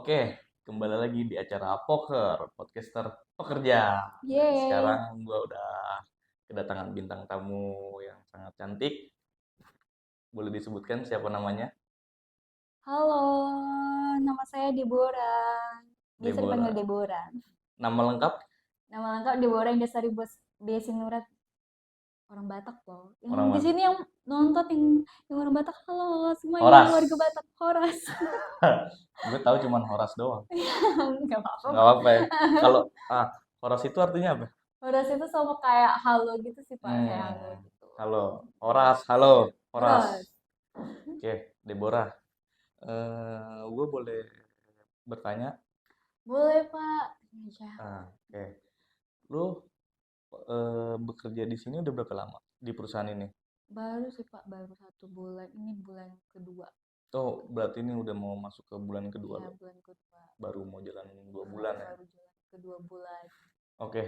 Oke, kembali lagi di acara Poker, podcaster pekerja. Dan Yeay. sekarang gue udah kedatangan bintang tamu yang sangat cantik. Boleh disebutkan siapa namanya? Halo, nama saya Deborah. Biasa dipanggil Deborah. Deborah. Nama lengkap? Nama lengkap Deborah Indah Bos Besinurat, orang Batak loh. Yang Orang di mana? sini yang nonton yang orang Batak, halo semuanya Horas. warga Batak Horas. Gue tahu cuman Horas doang. Enggak apa-apa, Nggak Pak. apa-apa ya. Kalau Horas itu artinya apa? Horas itu sama kayak halo gitu sih, Pak. Kayak halo Hmm, gitu. halo. Iya. Horas, halo. Horas. Horas. Oke, Deborah. Gue boleh bertanya? Boleh, Pak. Aja. Oke. Lu bekerja di sini udah berapa lama di perusahaan ini? Baru sih, Pak, baru 1 bulan. Ini bulan kedua. Oh, berarti ini udah mau masuk ke bulan kedua Iya, loh. bulan kedua. Baru mau jalan 2 bulan ya. Baru jalan ke 2 bulan. Oke,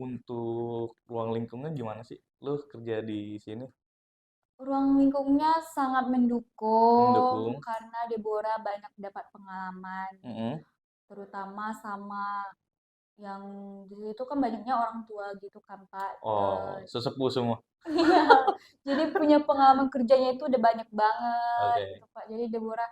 untuk ruang lingkungnya gimana sih? Lu kerja di sini Ruang lingkupnya sangat mendukung mendukung? karena Deborah banyak dapat pengalaman, Mm-mm. terutama sama yang di situ kan banyaknya orang tua gitu kan Pak. Oh, sesepuh semua. Iya, jadi punya pengalaman kerjanya itu udah banyak banget Oke. gitu Pak. Jadi Deborah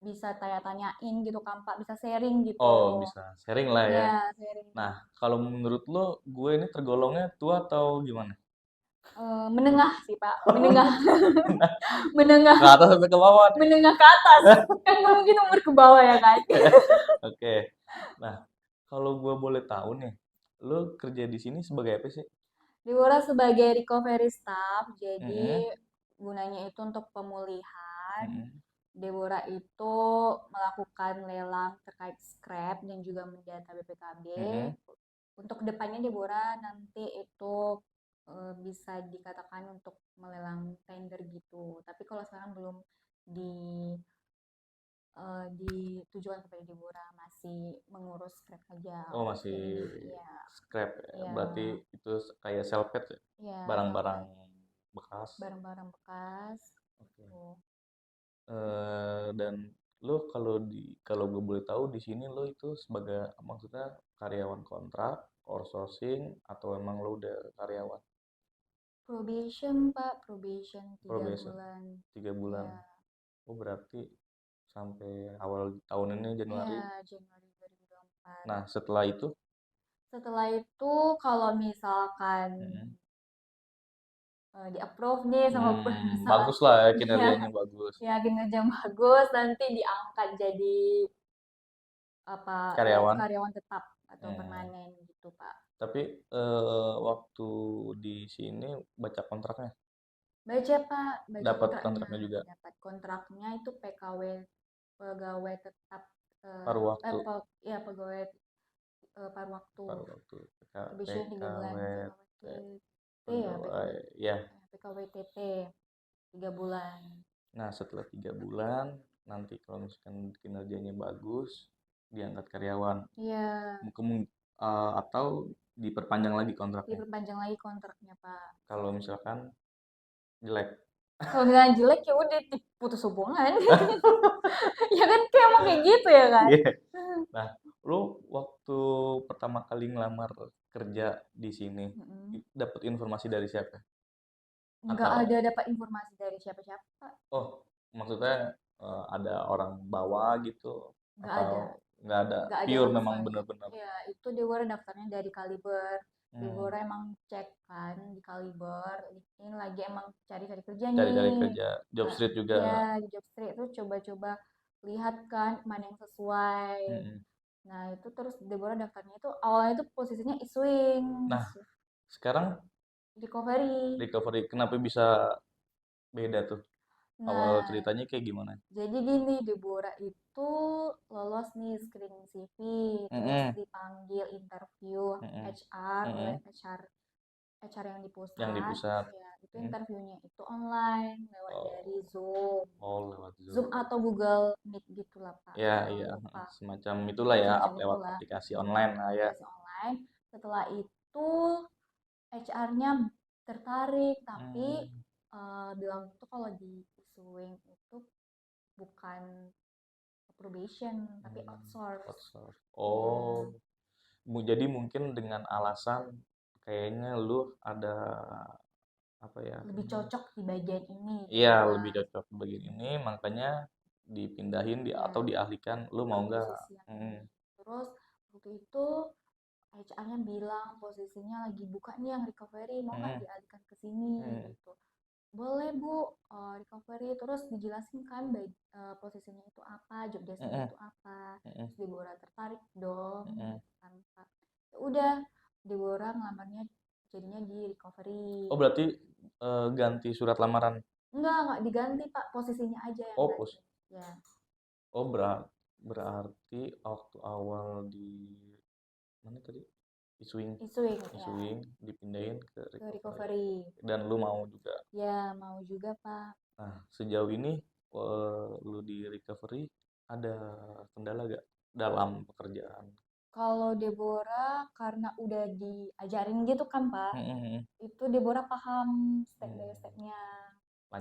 bisa tanya-tanyain gitu kan Pak, bisa sharing gitu. Oh, bisa sharing lah ya. Iya, sharing. Nah, kalau menurut lo, gue ini tergolongnya tua atau gimana? Menengah sih Pak, menengah, menengah, Ke atas sampai ke bawah nih. menengah ke atas. Kan nggak mungkin umur ke bawah ya kan? Oke. Nah, kalau gue boleh tahu nih, lo kerja di sini sebagai apa sih? Deborah sebagai recovery staff, jadi Mm-mm. gunanya itu untuk pemulihan. Mm-mm. Deborah itu melakukan lelang terkait scrap dan juga mendata BPKB. Mm-mm. Untuk depannya Deborah nanti itu bisa dikatakan untuk melelang tender gitu. Tapi kalau sekarang belum di ditujukan kepada Deborah, masih mengurus scrap aja Oh, untuk masih ini. Iya, scrap ya. iya, Berarti itu kayak selpet ya? iya, Barang-barang selfie. bekas. Barang-barang bekas Oke. gitu. Dan lo kalau gue boleh tahu di sini lo itu sebagai maksudnya karyawan kontrak, outsourcing atau emang lo udah karyawan Probation Pak, probation tiga probation bulan 3 bulan? Ya, Oh, berarti sampai awal tahun ini Januari. ya, Januari 2024. Nah, setelah itu, Setelah itu kalau misalkan mm, di approve nih sama misalkan bagus lah ya ya, kinerjanya bagus. ya kinerja bagus, nanti diangkat jadi apa, Karyawan. karyawan tetap atau Hmm, permanen gitu Pak. tapi waktu di sini baca kontraknya, Baca Pak, baca dapat kontraknya. kontraknya juga Dapat kontraknya itu PKW, pegawai tetap, paruh waktu, ya pegawai paruh waktu. paruh waktu Probation 3 bulan. PKW, PKWT ya, pegawai ya. PKWTT 3 bulan. Nah, setelah 3 bulan nanti kalau misalkan kinerjanya bagus diangkat karyawan. Iya, Atau diperpanjang lagi kontraknya. diperpanjang lagi kontraknya Pak. Kalau misalkan jelek. Kalau misalnya jelek ya udah diputus hubungan. Ya kan kayak emang kayak gitu ya kan. Iya. Nah, lu waktu pertama kali ngelamar kerja di sini Mm-mm. dapat informasi dari siapa? Nggak Atau ada dapat informasi dari siapa-siapa. oh, maksudnya ada orang bawa gitu Nggak atau ada. nggak ada, Nggak ada pure sama memang sekali. benar-benar. Ya, itu Deborah daftarnya dari Kaliber. Hmm, Deborah emang cek kan di Kaliber. Ini lagi emang cari-cari kerja cari-cari nih. kerja, job street juga. Ya, di job street itu coba-coba lihat kan mana yang sesuai. Mm-mm. Nah, itu terus Deborah daftarnya itu awalnya itu posisinya iswing, Nah, sekarang recovery. recovery kenapa bisa beda tuh? Awal Nah, ceritanya kayak gimana? jadi gini, Deborah itu lolos nih screening CV, terus Mm-mm. dipanggil interview Mm-mm. HR oleh Mm-mm. HR yang di Yang di pusat. pusat. Ya, itu Mm. interviewnya itu online lewat dari Oh, Zoom. oh lewat Zoom Zoom. atau Google Meet gitulah, Pak. Ya, Saya iya, lupa. semacam itulah ya, Semacam lewat itulah. aplikasi online lah ya. Aplikasi online. Setelah itu HR-nya tertarik, tapi Hmm. bilang tuh kalau di Iswing itu bukan probation, tapi Hmm, outsource. outsource. Ya, Oh, jadi mungkin dengan alasan kayaknya lu ada apa ya? lebih cocok di bagian ini gitu Iya, lebih kan. cocok bagian ini, makanya dipindahin Ya, atau dialihkan. Lu ke mau nggak? posisi yang Hmm, ini. Terus waktu itu HR-nya bilang posisinya lagi buka nih yang recovery, mau nggak hmm, dialihkan ke sini hmm, gitu. Boleh Bu, recovery. Terus dijelasin kan posisinya itu apa, job desk-nya hmm, itu apa. hmm, Terus Deborah tertarik dong hmm. gitu kan Pak. Ya udah, Deborah ngelamarnya jadinya di recovery. Oh, berarti ganti surat lamaran. Enggak diganti Pak, posisinya aja yang Oh, ganti. Ya, oh berarti waktu awal di mana tadi? Iswing, isuing ya Iswing dipindahin ke ke recovery. recovery. Dan lu mau juga. Ya, mau juga Pak. Nah, sejauh ini lu di recovery ada kendala gak dalam pekerjaan? Kalau Deborah karena udah diajarin gitu kan Pak, Hmm, hmm, hmm. itu Deborah paham step by Hmm, stepnya.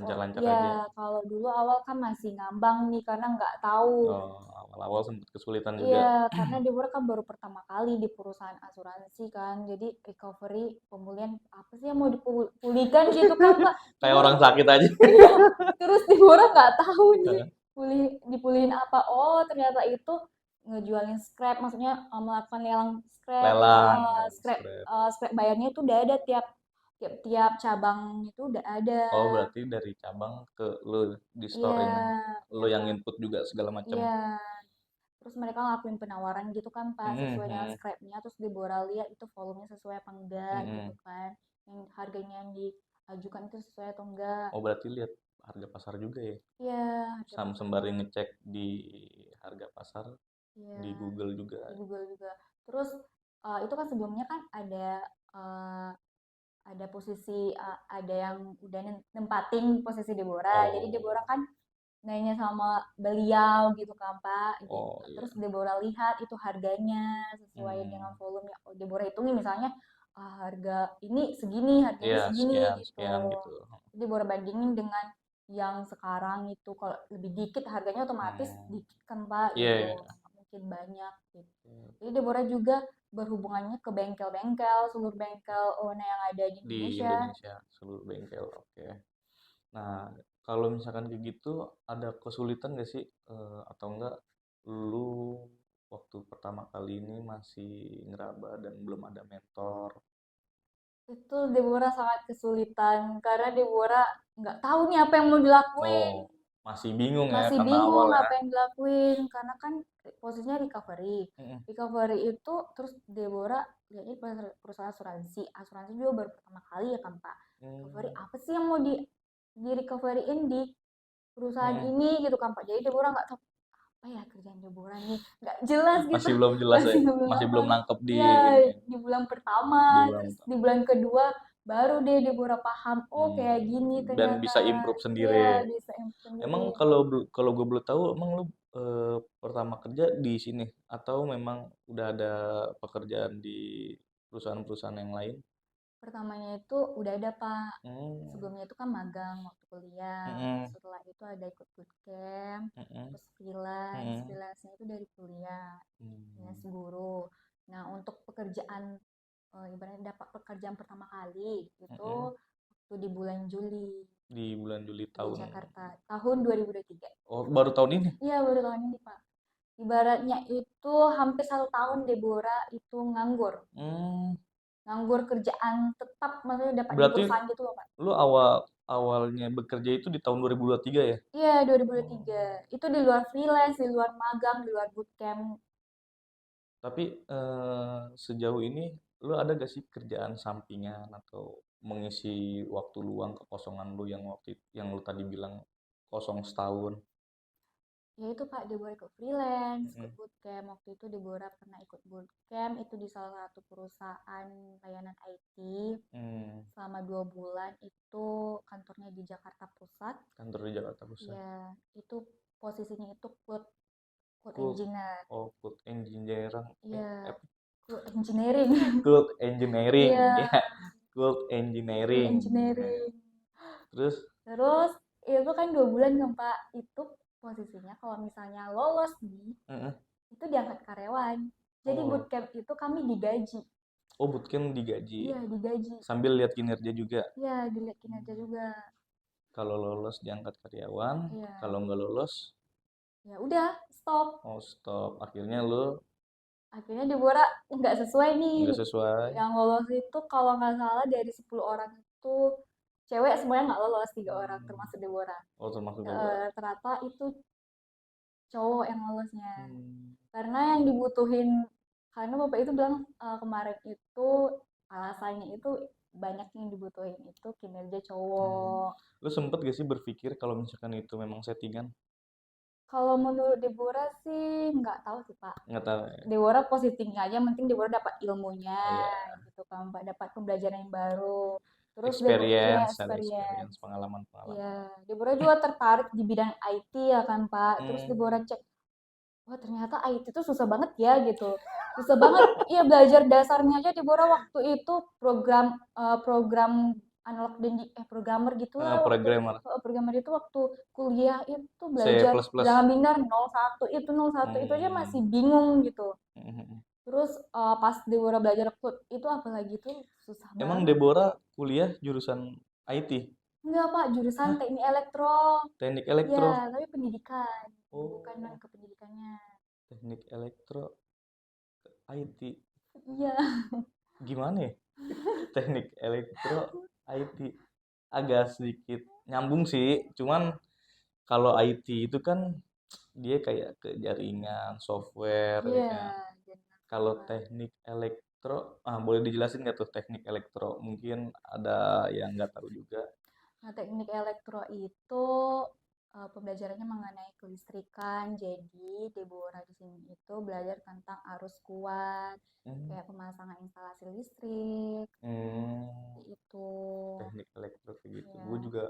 Kok lancar-lancar aja. ya kalau dulu awal kan masih ngambang nih karena nggak tahu. Oh, awal-awal sempat kesulitan Iya, juga. karena Deborah kan baru pertama kali di perusahaan asuransi kan, jadi recovery pemulihan apa sih yang mau dipulihkan gitu kan Pak. Kayak Deborah orang sakit aja. iya, terus Deborah nggak tahu nih dipulihin apa. Oh ternyata itu ngejualin scrap, maksudnya melakukan lelang scrap. Lelang, Scrap scrap. scrap bayarnya itu udah ada tiap tiap tiap cabang itu udah ada. Oh, berarti dari cabang ke lu di store Iya, ini. iya Lu yang Pak. input juga segala macam. Iya. Terus mereka ngelakuin penawaran gitu kan Pak, Hmm, sesuai dengan hmm, scrapnya. Terus Deborah lihat itu volumenya sesuai apa enggak gitu hmm. kan. Yang harganya yang diajukan itu sesuai atau enggak. Oh, berarti lihat harga pasar juga ya. Iya, harga Sembari pasar. ngecek di harga pasar Iya, di Google juga. di Google juga. Terus itu kan sebelumnya kan eh, ada posisi ada yang udah nempatin posisi Deborah. Jadi Deborah Oh, kan nanya sama beliau gitu kan Pak gitu. oh iya. Terus Deborah lihat itu harganya sesuai dengan Hmm. volume yang Deborah hitungin misalnya harga ini segini, harga ini Iya, segini sekian, gitu. sekian gitu. Deborah bandingin dengan yang sekarang itu kalau lebih dikit harganya otomatis Hmm. dikit kan Pak Iya, gitu. iya. Nggak mungkin banyak gitu. Jadi Deborah juga berhubungannya ke bengkel-bengkel, seluruh bengkel Ona yang ada di Di Indonesia. Indonesia seluruh bengkel. Oke. Nah, kalau misalkan kayak gitu ada kesulitan gak sih atau enggak lu waktu pertama kali ini masih ngeraba dan belum ada mentor? Itu Deborah sangat kesulitan karena Deborah nggak tahu nih apa yang mau dilakuin. Oh, masih bingung ya Masih karena awal bingung ya. apa yang dilakuin karena kan posisinya recovery. Mm-mm. Recovery itu terus Deborah lihatnya perusahaan asuransi. Asuransi juga baru pertama kali ya kan Pak. Recovery Hmm. apa sih yang mau di recoveryin di perusahaan Mm-mm. ini gitu kan Pak. Jadi Deborah nggak tahu apa ya kerjaan Deborah nih. Nggak jelas gitu. Masih belum jelas ya, Masih belum masih apa. belum nangkep di Ya ini, di bulan di pertama, bulan terus di pertama. bulan kedua baru deh Deborah paham, oh kayak gini Dan ternyata. bisa improve Iya, sendiri. bisa Emang sendiri. kalau gue boleh tahu, emang lu pertama kerja di sini atau memang udah ada pekerjaan di perusahaan-perusahaan yang lain? Pertamanya itu udah ada Pak. Hmm, Sebelumnya itu kan magang waktu kuliah. Terus mm-mm, setelah itu ada ikut bootcamp, mm-mm, terus freelance. mm-mm, Freelance-nya itu dari kuliah, freelance hmm, guru. Nah, untuk pekerjaan ibaratnya dapat pekerjaan pertama kali itu mm-mm. waktu di bulan Juli Di bulan Juli di tahun. Jakarta tahun 2023. Oh, baru tahun ini? Iya, baru tahun ini Pak. Ibaratnya itu hampir 1 tahun Deborah itu nganggur. Hmm, Nganggur kerjaan tetap, maksudnya dapat di berarti perusahaan gitu loh Pak. lu awalnya bekerja itu di tahun 2023 ya? Iya, 2023. Oh. Itu di luar freelance, di luar magang, di luar bootcamp. Tapi sejauh ini lu ada gak sih kerjaan sampingan atau mengisi waktu luang kekosongan lu yang yang lu tadi bilang kosong setahun? Ya itu Pak, Deborah ikut freelance, ikut Mm-mm. bootcamp. Waktu itu Deborah pernah ikut bootcamp, itu di salah satu perusahaan layanan IT. Hmm, Selama 2 bulan itu kantornya di Jakarta Pusat. kantor di Jakarta Pusat. Ya, itu posisinya itu code Cloud, engineer. oh, cloud engineering, Ya, apa? code engineering. Cloud engineering, Iya, ya, cloud code engineering. engineering. Terus, Terus itu kan 2 bulan kan Pak, itu posisinya kalau misalnya lolos nih, Heeh. itu diangkat karyawan. Jadi Oh, bootcamp itu kami digaji. oh bootcamp digaji. Iya, digaji. Sambil lihat kinerja juga. Iya, dilihat kinerja juga. Kalau lolos diangkat karyawan, Iya. kalau nggak lolos, Ya udah, stop. oh stop. Akhirnya lo Akhirnya Deborah nggak sesuai nih. nggak sesuai. Yang lolos itu kalau nggak salah dari 10 orang itu cewek semuanya nggak lolos, 3 orang termasuk Deborah. Oh termasuk Deborah. Ternyata itu cowok yang lolosnya. Hmm. Karena yang dibutuhin, karena bapak itu bilang kemarin itu alasannya itu banyak yang dibutuhin itu kinerja cowok. Lo sempet gak sih berpikir kalau misalkan itu memang settingan? Kalau menurut Deborah sih nggak tahu sih Pak. Nggak tahu ya. Deborah positifnya aja, yang penting Deborah dapat ilmunya Oh, iya. gitu kan Pak, dapat pembelajaran yang baru. Terus ya Experience, ada experience. experience, pengalaman-pengalaman. Ya, Deborah juga tertarik di bidang IT ya kan Pak. Terus Deborah Hmm. cek, wah ternyata IT itu susah banget ya gitu. Susah banget, iya belajar dasarnya aja Deborah waktu itu program analog dan programmer gitulah waktu Programmer programmer itu waktu kuliah itu C++. belajar jangan binar 01 itu aja masih Hmm. bingung gitu. Hmm. Terus pas Deborah belajar code itu apalagi tuh susah Emang banget. Deborah kuliah jurusan IT? Enggak Pak, jurusan Hah? teknik elektro. Teknik Ya, elektro? tapi pendidikan, bukan non Oh, kependidikannya. teknik elektro IT. Iya. Gimana ya? Teknik elektro IT. Agak sedikit nyambung sih, cuman kalau IT itu kan dia kayak ke jaringan, software, ya Iya, kan. jadi Kalau Pak. teknik elektro, boleh dijelasin nggak tuh teknik elektro? Mungkin ada yang nggak tahu juga. Nah, teknik elektro itu pembelajarannya mengenai kelistrikan. Jadi, Deborah di sini itu belajar tentang arus kuat, Hmm. kayak pemasangan instalasi listrik, Hmm. seperti itu. Teknik elektro kayak gitu. Gue Ya. juga,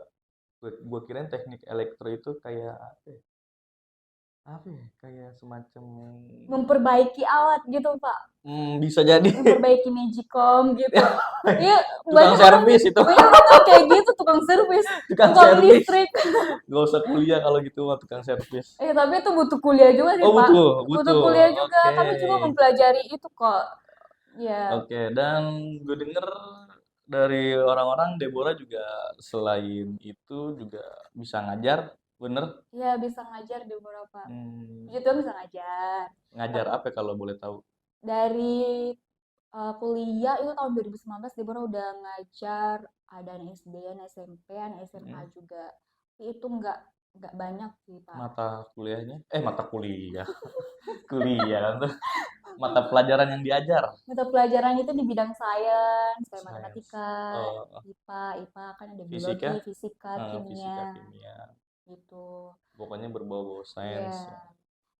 gue kirain teknik elektro itu kayak apa ya? Kayak semacam, Memperbaiki alat gitu, Pak. bisa jadi. Memperbaiki magicom gitu. Iya, Tukang banyak orang servis itu. banyak orang tahu kayak gitu, tukang servis, Tukang tukang servis. listrik. Gak usah kuliah kalau gitu mah tukang servis. Tapi itu butuh kuliah juga sih, Oh Pak. butuh, Butuh butuh. kuliah juga. Oke. Kami juga mempelajari itu kok. Ya, Oke, dan gue denger dari orang-orang Deborah juga selain itu juga bisa ngajar, bener? ya bisa ngajar di beberapa. Hmm, Puji Tuhan bisa ngajar. ngajar Tap- apa kalau boleh tahu? Dari kuliah itu tahun 2019 Deborah udah ngajar ada anak SD, anak SMP, anak SMA Hmm, juga. Tapi itu nggak banyak sih, Pak. mata kuliahnya? Mata kuliah. Kuliah kan tuh. Mata pelajaran yang diajar. Mata pelajaran itu di bidang sains, kayak Sains. matematika, Oh, IPA, IPA kan ada biologi, fisika? fisika, Fisika, kimia, kimia. gitu. Pokoknya berbau-bau Iya. sains ya.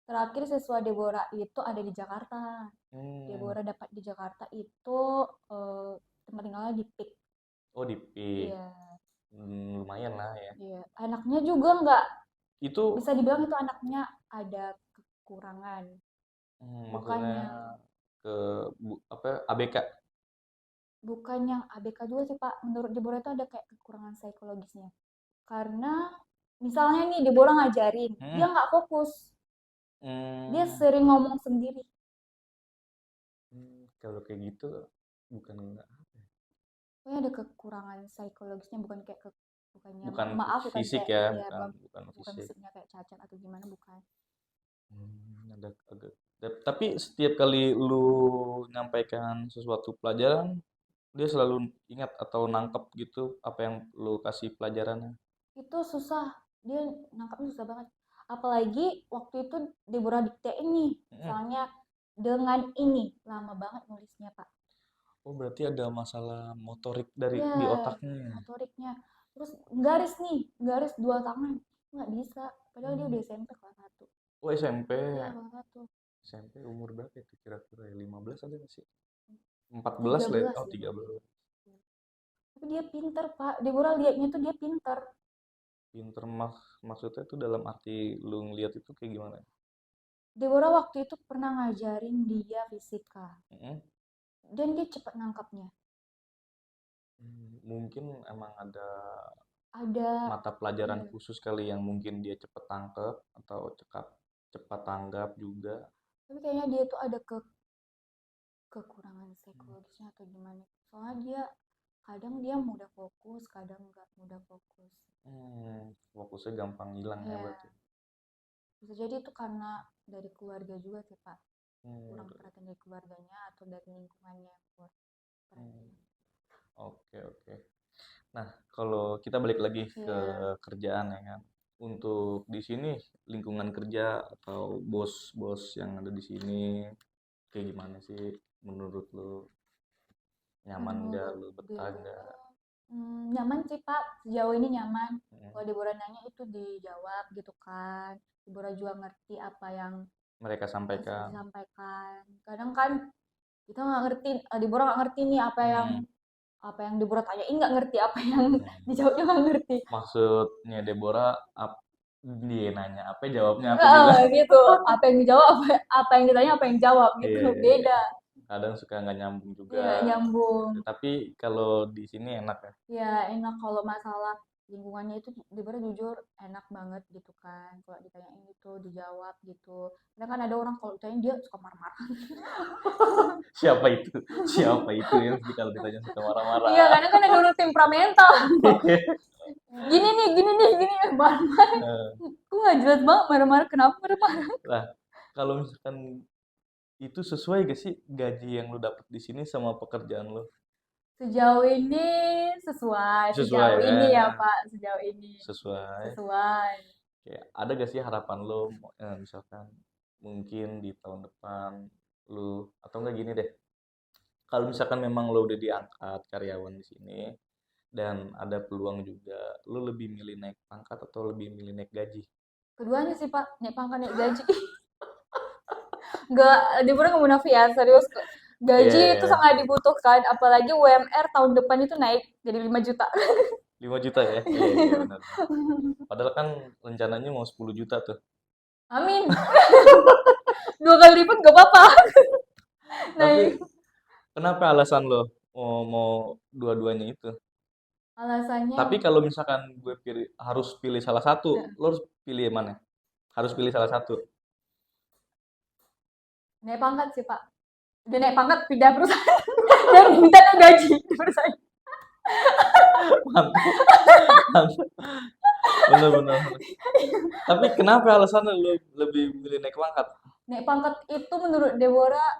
Terakhir siswa Deborah itu ada di Jakarta. Hmm. Deborah dapat di Jakarta itu eh, tempat tinggalnya di PIK. Oh di PIK. Iya, Lumayan lah ya. iya. Anaknya juga nggak Itu bisa dibilang itu anaknya ada kekurangan. maksudnya Bukannya ke apa ABK? bukan yang ABK juga sih Pak. Menurut Deborah itu ada kayak kekurangan psikologisnya. Karena misalnya nih Deborah ngajarin, dia Hmm. nggak fokus. Dia Hmm. sering ngomong sendiri. Kalau kayak gitu bukan Pokoknya ada kekurangan psikologisnya, bukan kayak bukannya bukan maaf bukan fisik kayak ya, ya bukan bukan bukan bukan fisik. fisiknya kayak cacat atau gimana, bukan. Ada agak. Tapi setiap kali lu nyampaikan sesuatu pelajaran, dia selalu ingat atau nangkep gitu apa yang lu kasih pelajarannya. Itu susah, dia nangkapnya susah banget. Apalagi waktu itu Deborah diktein nih, Mm. misalnya dengan ini lama banget nulisnya Pak. Oh, berarti ada masalah motorik dari Ya, di otaknya. motoriknya. Terus garis nih, garis 2 tangan nggak bisa. Padahal dia Hmm. udah SMP kelas 1. Oh, SMP. Iya kelas 1. SMP umur berapa itu kira-kira ya? 15 ada nggak sih? 14 tiga lah. belas Oh, lima 13. belas Tapi dia pinter Pak. Deborah liatnya tuh dia pinter. Pinter maksudnya tuh dalam arti lu ngeliat itu kayak gimana? Deborah waktu itu pernah ngajarin dia fisika. Mm-mm. Dan dia cepat nangkapnya. Mungkin emang ada ada. mata pelajaran Iya. khusus kali yang mungkin dia cepat tangkep atau cepat cepat tanggap juga. Tapi kayaknya dia tuh ada kekurangan psikologisnya atau gimana. Soalnya dia kadang dia mudah fokus, kadang nggak mudah fokus. Fokusnya gampang hilang ya Ya, berarti. bisa jadi itu karena dari keluarga juga sih Pak. Kurang Hmm, perhatian dari keluarganya atau dari lingkungannya kurang hmm. perhatian. Oke, oke. Nah, kalau kita balik lagi ke Iya, kerjaan ya kan. Untuk di sini lingkungan kerja atau bos-bos yang ada di sini kayak gimana sih menurut lu? Nyaman nggak? menurut Lu betah nggak? Deborah, nyaman sih Pak. Sejauh ini nyaman. Hmm. Kalau Deborah nanya itu dijawab gitu kan. Deborah juga ngerti apa yang Mereka sampaikan. disampaikan. Kadang kan kita nggak ngerti, Deborah nggak ngerti nih Hmm. apa yang Deborah tanyain nggak ngerti, apa yang Hmm. dijawabnya nggak ngerti. Maksudnya Deborah dia nanya apa jawabnya apa gitu. Gitu. Apa yang dijawab, apa yang ditanya, apa yang jawab Iya, gitu. iya, iya. Beda. Kadang suka nggak nyambung Iya, juga. nggak nyambung. Tapi kalau di sini enak ya. Ya enak kalau masalah lingkungannya itu Deborah jujur enak banget gitu kan. Kalau ditanyain gitu dijawab gitu. Karena kan ada orang kalau ditanya dia suka marah-marah. Siapa itu? Siapa itu yang kalau ditanya suka Iya, marah-marah? karena kan ada orang temperamental. Gini nih, gini ya, marah-marah. Eh, Kok nggak jelas banget marah-marah, kenapa marah-marah? Lah, kalau misalkan itu sesuai gak sih gaji yang lu dapat di sini sama pekerjaan lu? Sejauh ini sesuai, Sesuai sejauh ya, ini ya Pak, sejauh ini sesuai. sesuai. Kayak ada gak sih harapan lu misalkan mungkin di tahun depan lu atau enggak gini deh. Kalau misalkan memang lu udah diangkat karyawan di sini dan ada peluang juga, lu lebih milih naik pangkat atau lebih milih naik gaji? Keduanya sih Pak, naik pangkat naik gaji. Nggak, Deborah nggak munafik ya, serius. Iya, Gaji iya, itu iya. sangat dibutuhkan, apalagi UMR tahun depan itu naik jadi 5 juta. 5 juta ya? Iya, iya benar. Padahal kan rencananya mau 10 juta tuh. Amin. Dua kali lipat gak apa-apa. Tapi Naik. kenapa alasan lo mau dua-duanya itu? Alasannya Tapi kalau misalkan gue harus pilih salah satu, lo harus pilih yang mana? Harus pilih salah satu. naik pangkat sih Pak. Dia naik pangkat pindah perusahaan dan minta naik gaji di perusahaan. Mantap, mantap. Bener, bener, bener. Tapi kenapa alasannya lo lebih milih naik pangkat? Naik pangkat itu menurut Deborah,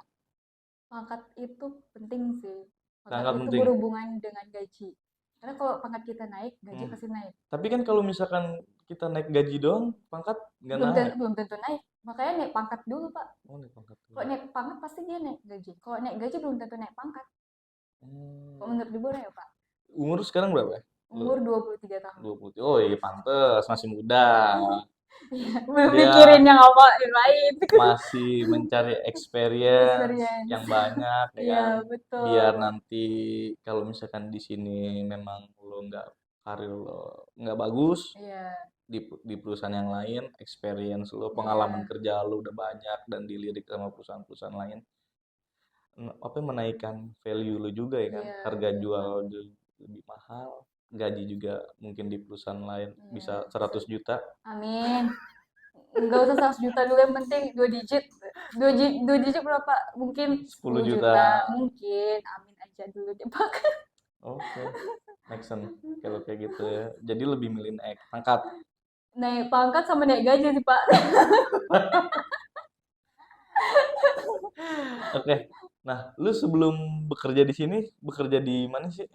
pangkat itu penting sih. Pangkat Pangkat itu penting. berhubungan dengan gaji. Karena kalau pangkat kita naik, gaji Hmm. pasti naik. Tapi kan kalau misalkan kita naik gaji doang, pangkat nggak naik. Belum tentu naik. Makanya naik pangkat dulu, Pak. Oh, naik pangkat Kalau dulu. naik pangkat pasti dia naik gaji. Kalau naik gaji belum tentu naik pangkat. Kalau Hmm. menurut Deborah ya, Pak. Umur sekarang berapa ya? Lo Umur 23 tahun. 20. Oh iya, pantes masih muda. Belum Dia mikirin yang apa yang lain. masih mencari experience Experience. yang banyak ya Iya, kan, biar betul. nanti kalau misalkan di sini memang lo nggak karir lo nggak bagus Iya, di perusahaan yang lain, experience lo, pengalaman iya, kerja lo udah banyak dan dilirik sama perusahaan-perusahaan lain, apa menaikkan value lo juga ya kan, iya, harga betul, jual Pak. lebih mahal, gaji juga mungkin di perusahaan lain Iya, bisa bisa. 100 juta. Amin. Enggak usah 100 juta dulu, yang penting 2 digit. 2 digit berapa? Mungkin 10 10 juta. juta. Mungkin. Amin aja dulu deh, Pak. Oke, make sense kalau kayak gitu ya. Jadi lebih milih naik pangkat. Naik pangkat sama naik gaji sih, Pak. Oke. Nah, lu sebelum bekerja di sini, bekerja di mana sih?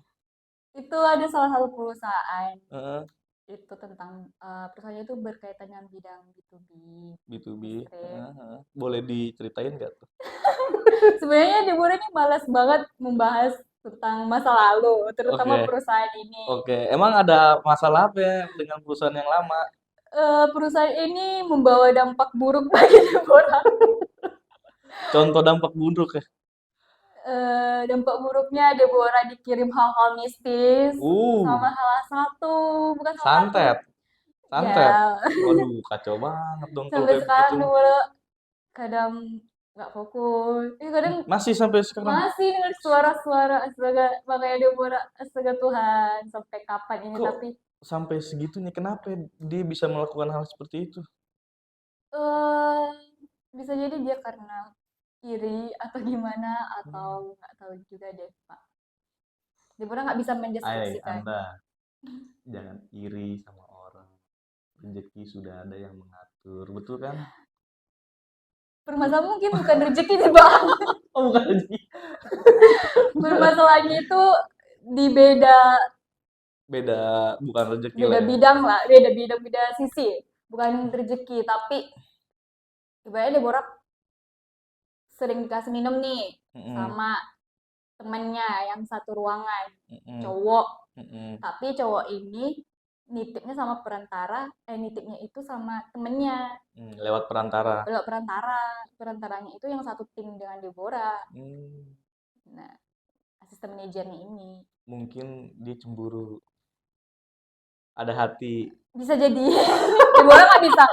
Itu ada salah satu perusahaan. Heeh, Itu tentang perusahaannya itu berkaitan dengan bidang B2B, B2B. listrik. Heeh, heeh. Boleh diceritain nggak tuh? Sebenarnya Deborah ini malas banget membahas tentang masa lalu, Oke, terutama perusahaan ini. oke. Emang ada masalah apa ya dengan perusahaan yang lama? Perusahaan ini membawa dampak buruk bagi Deborah. Contoh dampak buruk ya? Dampak buruknya Deborah dikirim hal-hal mistis Uh, sama salah satu, bukan salah satu. santet, santet. Ya, Waduh, kacau banget dong kalau sampai kayak begitu. sekarang Deborah kadang nggak fokus. Kadang Masih sampai sekarang. masih dengar suara-suara astaga, makanya Deborah astaga Tuhan sampai kapan ini Kok tapi sampai segitunya kenapa dia bisa melakukan hal seperti itu? eh bisa jadi dia karena iri atau gimana, atau Hmm. nggak tahu juga deh Pak. Deborah nggak bisa mendeskripsikan. Anda jangan iri sama orang. Rezeki sudah ada yang mengatur, betul kan? Permasalahan mungkin bukan rezeki sih Pak. Oh, bukan rezeki. Permasalahannya itu di beda Beda, bukan rezeki lah beda ya. bidang lah, beda bidang, beda sisi. Bukan rezeki, tapi ibaratnya Deborah sering dikasih minum nih Mm-mm, sama temennya yang satu ruangan, mm-mm, cowok. mm-mm. Tapi cowok ini nitipnya sama perantara, nitipnya itu sama temennya. Lewat perantara. Lewat perantara. Perantaranya itu yang satu tim dengan Deborah. Hmm, Nah, asisten manajernya ini. mungkin dia cemburu, ada hati. Bisa jadi. Deborah nggak bisa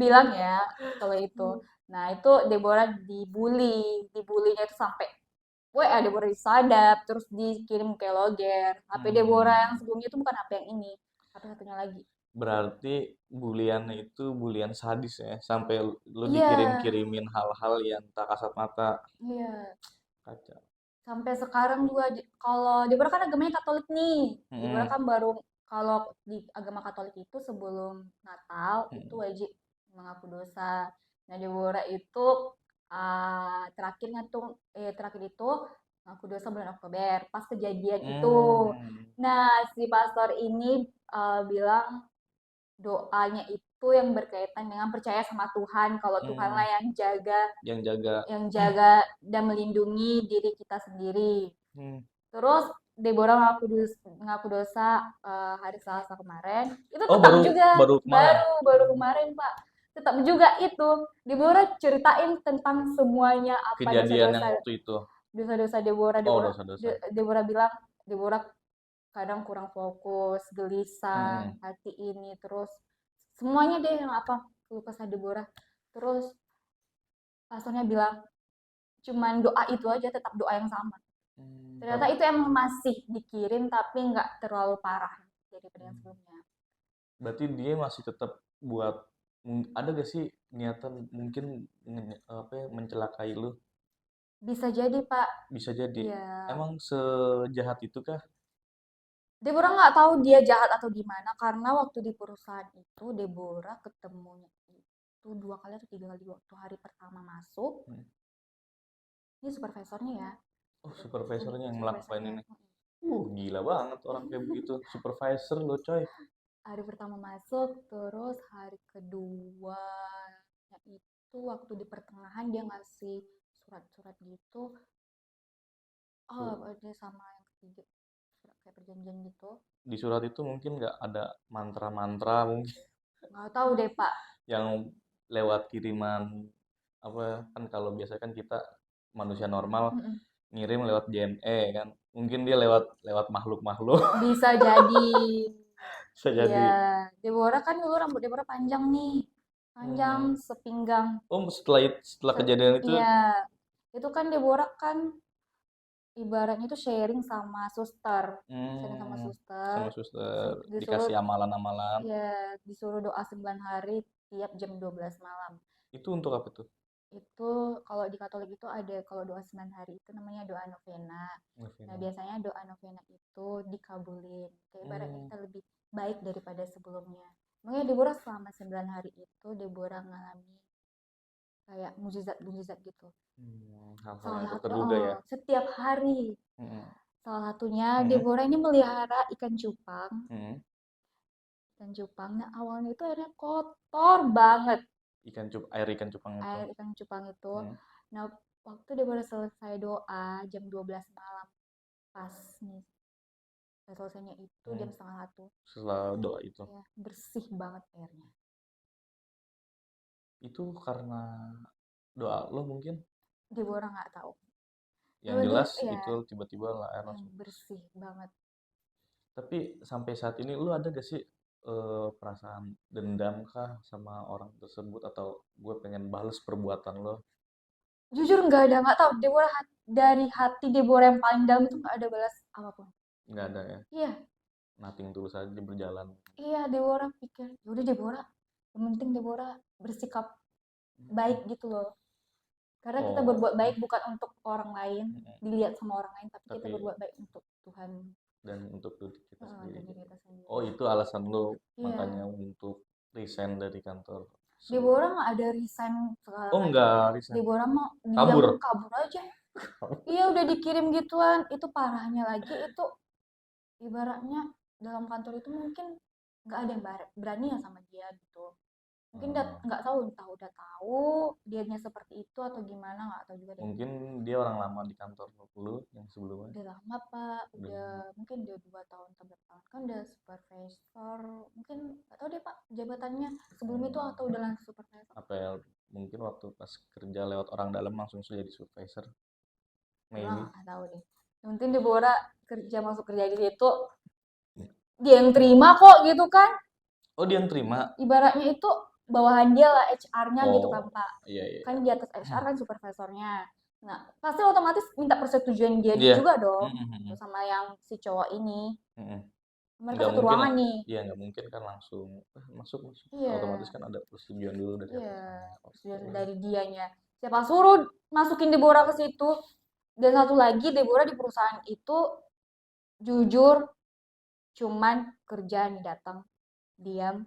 bilang ya kalau itu. Nah, itu Deborah dibully. Dibulinya itu sampai WA Deborah disadap, terus dikirim ke loger. HP Deborah yang Hmm, sebelumnya itu bukan HP yang ini. HP satunya lagi. berarti buliannya itu bulian sadis ya, sampai lu Iya, dikirim-kirimin hal-hal yang tak kasat mata. iya. Kacau. Sampai sekarang juga kalau Deborah kan agamanya Katolik nih. Deborah Mm-mm, kan baru, kalau di agama Katolik itu sebelum Natal itu mm-mm. wajib mengaku dosa. Nah, Deborah itu terakhir itu mengaku dosa bulan Oktober pas kejadian itu. Hmm, Nah, si pastor ini bilang doanya itu yang berkaitan dengan percaya sama Tuhan, kalau Tuhanlah hmm. Yang jaga. yang jaga dan melindungi diri kita sendiri. Hmm. Terus Deborah ngaku dosa hari Selasa kemarin. Itu Oh, tetap baru juga baru kemarin. baru kemarin Pak. Tetap juga itu Deborah ceritain tentang semuanya apa Kejadian yang dosa-dosa waktu itu. dosa-dosa Deborah. Oh, dosa-dosa. Deborah bilang Deborah kadang kurang fokus, gelisah, Hmm. hati ini, terus semuanya deh yang apa keluh kesah Deborah. Terus pastornya bilang cuman doa itu aja, tetap doa yang sama. Ternyata Tapi itu emang masih dikirim tapi nggak terlalu parah daripada yang sebelumnya. berarti dia masih tetap buat, ada gak sih niatan mungkin apa ya, mencelakai lu? Bisa jadi Pak. Bisa jadi. Ya, Emang sejahat itu kah? Deborah nggak tahu dia jahat atau gimana, karena waktu di perusahaan itu Deborah ketemunya itu 2 kali atau 3 kali waktu hari pertama masuk. Hmm. Ini supervisornya ya, Oh, supervisornya yang melakukan supervisornya. ini. Gila banget orang kayak begitu. Supervisor lo, coy. Hari pertama masuk, terus hari kedua itu waktu di pertengahan dia ngasih surat-surat gitu. Oh, Su- dia sama yang ketiga surat kayak perjanjian gitu. Di surat itu mungkin nggak ada mantra-mantra mungkin Nggak tahu deh Pak. yang lewat kiriman, apa kan kalau biasa kan kita manusia normal Mm-mm. ngirim lewat JNE kan. Mungkin dia lewat lewat makhluk-makhluk. Bisa jadi. Bisa Iya, jadi. Deborah kan dulu rambut Deborah panjang nih, panjang Hmm. sepinggang. Oh, setelah kejadian itu. Iya, itu kan Deborah kan ibaratnya itu sharing sama Hmm, suster, sama suster disuruh dikasih amalan-amalan. ya disuruh doa 9 hari tiap jam 12 malam. Itu untuk apa tuh? Itu kalau di Katolik itu ada, kalau doa 9 hari itu namanya doa novena. Nah, Novena. biasanya doa novena itu dikabulin. Kayak ibaratnya Hmm, kita lebih baik daripada sebelumnya. Makanya Deborah selama 9 hari itu Deborah ngalami kayak mujizat-mujizat gitu. hal-hal Salah yang tak satu, terduga ya. setiap hari. Hmm, Salah satunya hmm, Deborah ini melihara ikan cupang. hmm. Ikan cupang. Nah, awalnya itu airnya kotor banget. Air ikan cupang itu. Air ikan cupang itu. Hmm, Nah, waktu Deborah selesai doa jam 12 malam. Pas nih, selesainya itu hmm. jam setengah 1. Setelah doa itu. Ya, bersih banget airnya. Itu karena doa lo mungkin. Deborah nggak tahu. Yang Lalu dia, jelas ya, itu tiba-tiba lah air yang langsung bersih. bersih banget. Tapi sampai saat ini lu ada gak sih perasaan dendam kah sama orang tersebut, atau gue pengen bales perbuatan lo? Jujur nggak ada, nggak tahu. Deborah dari hati Deborah yang paling dalam itu nggak ada balas apapun. Nggak ada ya. Iya, nothing tulus aja berjalan. Iya, Deborah pikir, yaudah Deborah, yang penting Deborah bersikap baik gitu loh. Karena kita Oh, berbuat baik bukan untuk orang lain, mm, dilihat sama orang lain, tapi kita tapi berbuat baik untuk Tuhan, dan untuk diri kita dan sendiri diri gitu. kita sendiri. Oh, itu alasan lo Iya, makanya untuk resign dari kantor Deborah sebelum. nggak ada resign segala Oh, macam. enggak resign. Deborah mau diam Kabur. kabur aja. Iya udah dikirim gituan. Itu parahnya lagi itu ibaratnya dalam kantor itu mungkin nggak ada yang berani ya sama dia gitu. Mungkin Hmm, nggak tahu entah udah tahu dianya seperti itu atau gimana nggak tahu juga deh. mungkin dia orang lama di kantor lo yang sebelumnya. Udah lama Pak, Udah udah lama. mungkin udah 2 tahun atau berapa tahun kan udah supervisor, mungkin nggak tahu deh Pak jabatannya sebelum itu atau udah langsung supervisor. Apa ya, mungkin waktu pas kerja lewat orang dalam langsung jadi supervisor, Deborah maybe. nggak tahu deh. Yang penting Deborah kerja masuk kerja di situ dia yang terima kok gitu kan. Oh, dia yang terima. Ibaratnya itu bawahan dia lah HR-nya gitu kan Oh, Pak. iya iya Kan iya. di atas HR kan supervisornya. Nah, pasti otomatis minta persetujuan dia Iya. juga dong gitu, Mm-mm. sama yang si cowok ini. Mm-mm. Mereka Nggak satu mungkin ruangan lah. nih. Iya, nggak mungkin kan langsung masuk masuk. Otomatis Iya, kan ada persetujuan dulu dari iya, atasan. Oke. persetujuan dari dianya. Siapa suruh masukin Deborah ke situ? Dan satu lagi, Deborah di perusahaan itu jujur cuman kerja nih datang, diam.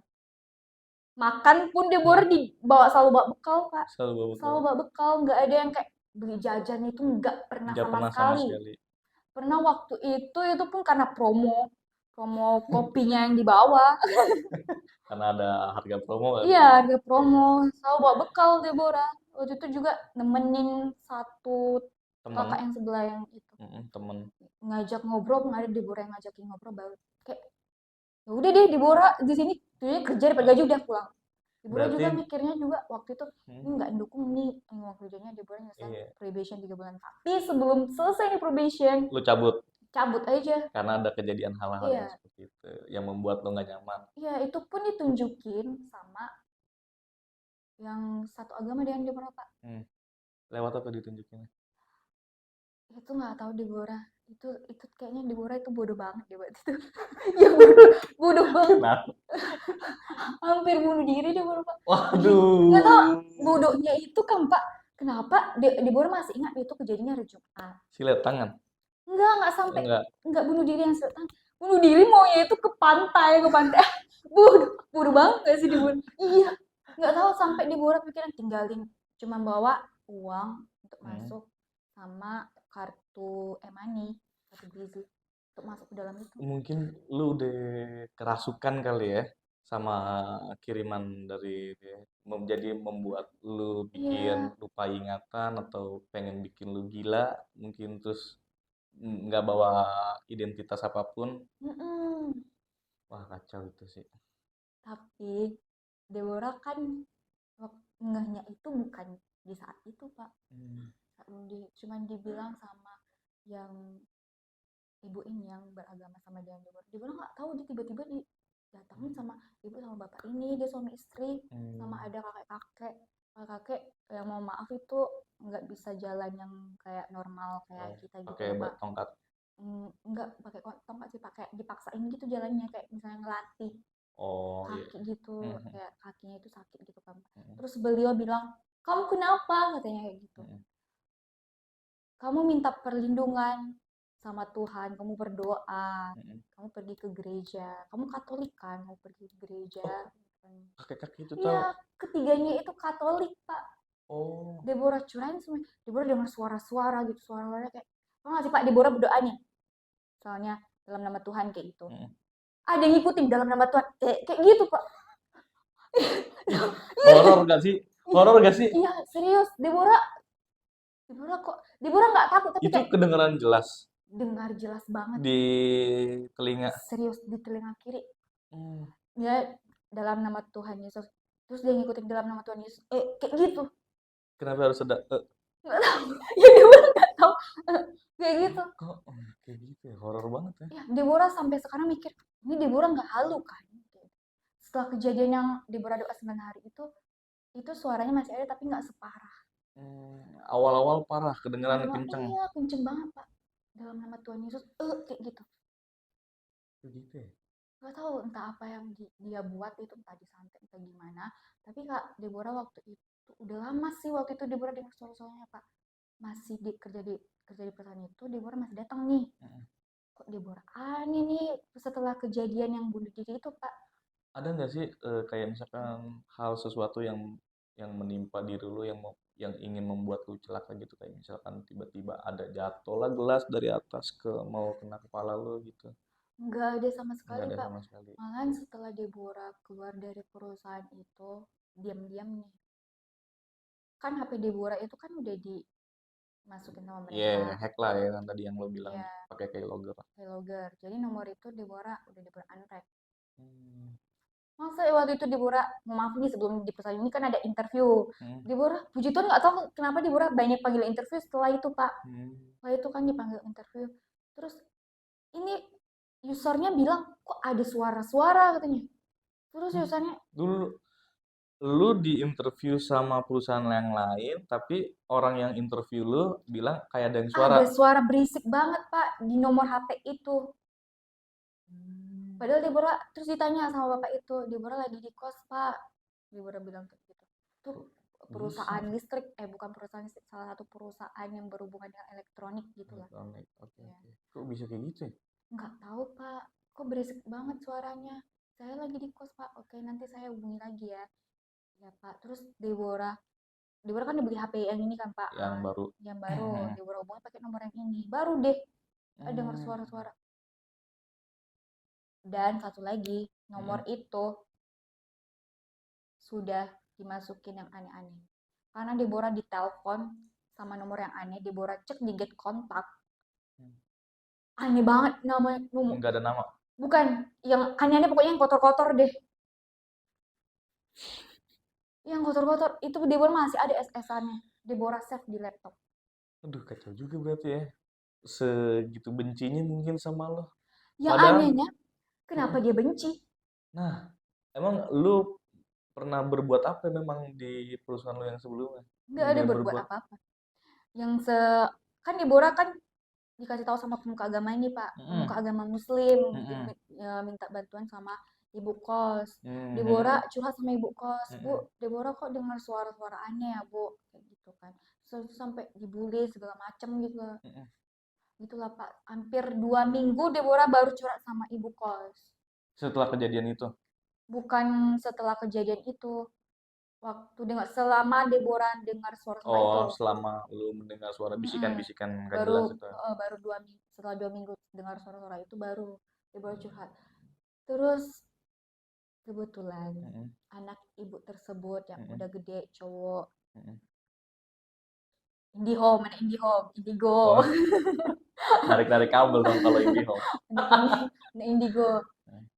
Makan pun Deborah Hmm. dibawa selalu bawa bekal, Kak. Selalu bawa Selalu bekal. bawa bekal, nggak ada yang kayak beli jajan itu nggak pernah Nggak sama pernah sama sekali. sekali. Pernah waktu itu pun karena promo, promo kopinya yang dibawa. Karena ada harga promo kali Iya, ya. harga promo. Selalu bawa bekal Deborah. Waktu itu juga nemenin satu kakak Temen. yang sebelah yang itu. Temen. Ngajak ngobrol, nggak ada Deborah yang ngajakin ngobrol baru. Kayak, ya udah deh Deborah di sini tujuannya kerja dapat gaji udah pulang. Deborah Berarti juga mikirnya juga waktu itu hmm, ini nggak mendukung nih uang kerjanya Deborah nyelesain iya, probation 3 bulan. Tapi sebelum selesai nih probation, lu cabut cabut aja. karena ada kejadian hal-hal yang Iya, seperti itu yang membuat lo nggak nyaman. iya itu pun ditunjukin sama yang satu agama dengan Deborah Pak. Hmm. Lewat apa ditunjukin? Itu nggak tahu Deborah. Itu kayaknya Deborah itu bodoh banget deh buat itu. Ya bodoh banget. Kenapa? Hampir bunuh diri Deborah Pak. Nggak tahu Waduh. bodohnya itu kan Pak. Kenapa Deborah masih ingat itu kejadiannya hari Jumat. Silet tangan? Enggak sampai, Enggak. enggak bunuh diri yang selatan. Bunuh diri maunya itu ke pantai. Bodoh banget gak sih dibunuh? Iya, nggak tahu sampai Deborah pikiran tinggalin cuma bawa uang untuk Hmm. masuk sama kartu e-money, kartu Breezy untuk masuk ke dalam itu. Mungkin lu udah kerasukan kali ya sama kiriman dari dia. Jadi membuat lu Iya, bikin lupa ingatan atau pengen bikin lu gila, mungkin terus nggak bawa identitas apapun. mm-mm. Wah, kacau itu sih. Tapi Deborah kan ngehnya itu bukan di saat itu Pak. Hmm. Cuman dibilang sama yang ibu ini yang beragama sama dia Deborah nggak tahu dia tiba-tiba didatangin sama ibu sama bapak ini dia suami istri sama Hmm. ada kakek yang mau maaf itu nggak bisa jalan yang kayak normal kayak Oh, kita gitu pakai loh Pak. tongkat. Nggak pakai tongkat sih pakai dipaksain gitu jalannya kayak misalnya ngelatih Oh iya. kaki gitu Hmm. kayak kakinya itu sakit gitu kan. Hmm. Terus beliau bilang kamu kenapa katanya kayak gitu, Hmm. kamu minta perlindungan sama Tuhan, kamu berdoa, Hmm. kamu pergi ke gereja, kamu Katolik kan, kamu pergi ke gereja. Oh, kakek-kakek itu tahu. Iya, ketiganya itu Katolik, Pak. Oh. Deborah curain semua. Deborah dengar suara-suara gitu, suara-suara kayak, apa nggak sih Pak, Deborah berdoa nih. Soalnya dalam nama Tuhan kayak gitu. Hmm. Ada yang ngikutin dalam nama Tuhan, kayak gitu Pak. Ih, horor gak sih? Horor gak sih? Iya, serius. Deborah nggak takut, tapi Itu kayak kedengeran jelas dengar jelas banget. di telinga. Serius di telinga kiri. Hmm. Dia dalam nama Tuhan Yesus terus dia ngikutin dalam nama Tuhan Yesus kayak gitu. Kenapa harus ada Nggak tahu. Ya Deborah nggak tahu. Kayak gitu kok kayak gitu ya? Horor banget ya. ya. Deborah sampai sekarang mikir ini Deborah nggak halu kan. Setelah kejadian yang Deborah doa 9 hari itu suaranya masih ada tapi nggak separah. Awal-awal parah, kedengeran Awal kenceng. iya kenceng banget Pak dalam nama Tuhan Yesus kayak gitu. Begitu ya? Gak tahu entah apa yang dia buat itu, entah disantet entah gimana. Tapi Kak Deborah waktu itu udah lama sih, waktu itu Deborah dengar suara-suaranya Pak. Masih kerja di perusahaan itu, Deborah masih datang nih. Mm. Kok Deborah aneh nih setelah kejadian yang bunuh diri itu Pak. Ada nggak sih kayak misalkan hal sesuatu yang menimpa diri lu yang ingin membuat lu celaka gitu, kayak misalkan tiba-tiba ada jatuh lah gelas dari atas ke mau kena kepala lu gitu. Nggak ada sama Nggak sekali ada Pak. sama sekali. Malahan setelah Deborah keluar dari perusahaan itu, diam-diam nih. Kan HP Deborah itu kan udah dimasukin sama Iya, mereka. hack lah ya kan tadi yang lo bilang Ya, pakai keylogger. keylogger. Jadi nomor itu Deborah udah Deborah untrack. Hmm. Masa ya waktu itu Deborah, mau maaf nih sebelum di perusahaan ini kan ada interview. Hmm. Deborah, puji Tuhan nggak tahu kenapa Deborah banyak panggil interview setelah itu Pak. Hmm. Setelah itu kan dipanggil interview. Terus ini usernya bilang kok ada suara-suara katanya. Terus Hmm. usernya Dulu lu di interview sama perusahaan yang lain, tapi orang yang interview lu bilang kayak ada yang suara. ada suara berisik banget Pak di nomor HP itu. Hmm. Padahal Deborah terus ditanya sama bapak itu, Deborah lagi di kos Pak. Deborah bilang kayak gitu. Tuh Kok bisa? perusahaan listrik, bukan perusahaan listrik, salah satu perusahaan yang berhubungan dengan elektronik gitulah. Elektronik. Oke, Ya. oke. Kok bisa kayak gitu ya? Nggak tahu Pak, kok berisik banget suaranya. Saya lagi di kos Pak. Oke nanti saya hubungi lagi ya. Ya Pak. Terus Deborah kan dibeli HP yang ini kan Pak, Yang baru. yang baru. Deborah hubungi pakai nomor yang ini. Baru deh dengar Hmm. suara-suara. Dan satu lagi, nomor Hmm. itu sudah dimasukin yang aneh-aneh. Karena Deborah ditelepon sama nomor yang aneh, Deborah cek di get kontak, aneh banget namanya nomor. Nggak ada nama. Bukan, yang aneh-aneh pokoknya yang kotor-kotor deh. Yang kotor-kotor itu Deborah masih ada SS-annya. Deborah save di laptop. Aduh, kacau juga berarti ya. Segitu bencinya mungkin sama lo. Yang Padahal, anehnya, kenapa mm, dia benci? nah, emang lu pernah berbuat apa memang di perusahaan lu yang sebelumnya? Nggak ada Dia berbuat berbuat. apa-apa. Yang kan Deborah kan dikasih tahu sama pemuka agama ini Pak, pemuka Mm-mm. agama Muslim, Mm-mm. minta bantuan sama ibu kos. Deborah Mm-mm. curhat sama ibu kos, Bu, Mm-mm. Deborah kok dengar suara-suara aneh ya Bu, kayak gitu kan. Sampai dibully segala macem gitu, Mm-mm. gitulah Pak. Hampir 2 minggu Deborah baru curhat sama ibu kos. Setelah kejadian itu. Bukan setelah kejadian itu, waktu dengar selama Deborah dengar suara-suara Oh, itu. selama lu mendengar suara Mm-mm. bisikan-bisikan gak Baru jelas itu. baru 2 minggu, setelah 2 minggu dengar suara-suara itu baru Deborah curhat. Terus kebetulan Mm-mm. anak ibu tersebut yang Mm-mm. udah gede cowok, Mm-mm. IndiHome, mana IndiHome, Indigo, Oh, narik-narik kabel dong kalau IndiHome. anak Indigo,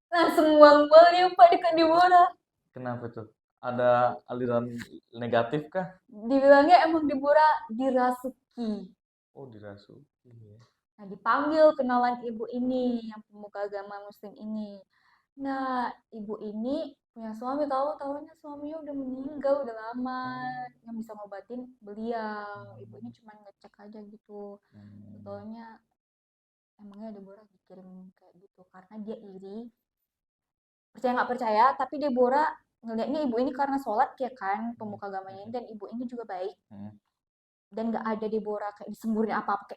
langsung buang-buangnya Pak dekat Deborah. Kenapa tuh? Ada aliran negatif kah? Dibilangnya emang Deborah dirasuki. Oh, dirasuki ya. Nah, dipanggil kenalan ibu ini, yang pemuka agama Muslim ini. Nah, ibu ini punya suami, tahu-tahunya suaminya udah meninggal, udah lama. Hmm. Yang bisa ngobatin beliau. Ibu ini Hmm. cuma ngecek aja gitu. Hmm. Tahunya emangnya Deborah dikirim kayak gitu karena dia iri. Percaya nggak percaya, tapi Deborah ngelihatnya ibu ini karena sholat ya kan, Hmm. pemuka agamanya ini, dan ibu ini juga baik. Hmm. Dan nggak ada Deborah kayak disemburin apa-apa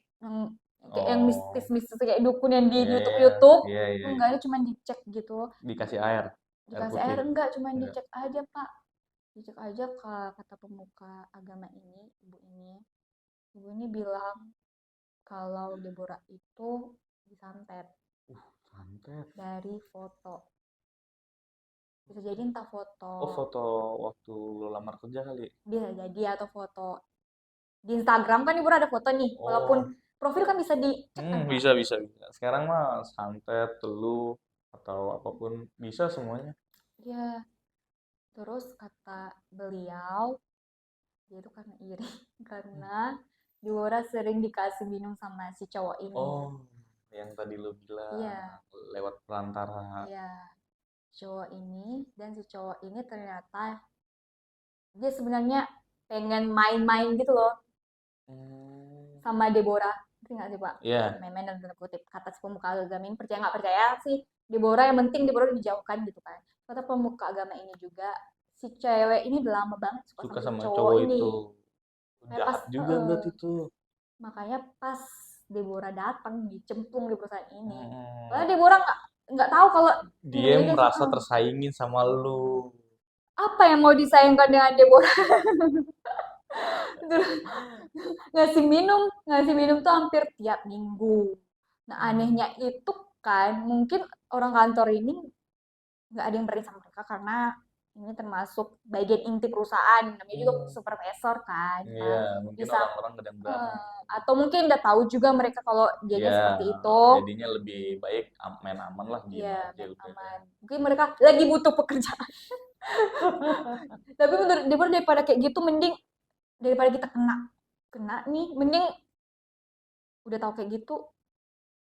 kayak yang Oh, mistis-mistis kayak dukun yang di iya, YouTube iya, YouTube. iya, iya, Enggak, iya. ada cuma dicek gitu. Dikasih air Dikasih putih. air enggak, cuma Enggak. dicek aja Pak. Dicek aja kata pemuka agama ini, ibu ini bilang kalau Deborah itu disantet Santet. dari foto. Bisa jadi entah foto, Oh, foto waktu lu lamar kerja kali. bisa jadi atau foto di Instagram kan Deborah ada foto nih, walaupun Oh, profil kan bisa dicek kan Pak. bisa, bisa, bisa. Sekarang mah santet, teluh, atau apapun bisa semuanya. Ya, terus kata beliau, dia itu karena iri, karena Deborah sering dikasih minum sama si cowok ini. Oh, yang tadi lu bilang Iya, lewat perantara. iya, cowok ini, dan si cowok ini ternyata dia sebenarnya pengen main-main gitu loh Hmm. sama Deborah. Ngerti nggak sih Pak? Iya, Main-main dalam tanda kutip. Kata si pemuka agama ini percaya nggak percaya sih, Deborah yang penting Deborah dijauhkan gitu kan. Kata pemuka agama ini juga, si cewek ini udah lama banget suka suka sama si sama cowok cowok ini. itu. Kayak pas Jahat juga berarti tuh. makanya pas Deborah datang dicemplung di perusahaan ini. Padahal Hmm, Deborah nggak tahu kalau dia sebenarnya dia merasa tersaingin sama lu. apa yang mau disayangkan dengan Deborah. Ngasih minum tuh hampir tiap minggu. Nah Hmm. anehnya itu kan mungkin orang kantor ini nggak ada yang berani sama mereka karena ini termasuk bagian inti perusahaan, namanya juga Hmm. supervisor kan Iya, Pak. mungkin Bisa orang-orang gak ada yang berani. atau mungkin udah tahu juga mereka kalau dianya Ya, seperti itu. jadinya lebih baik main aman lah, diem Iya, aja main udah. aman. Mungkin mereka lagi butuh pekerjaan. Tapi menurut Deborah daripada kayak gitu mending daripada kita kena kena nih mending udah tahu kayak gitu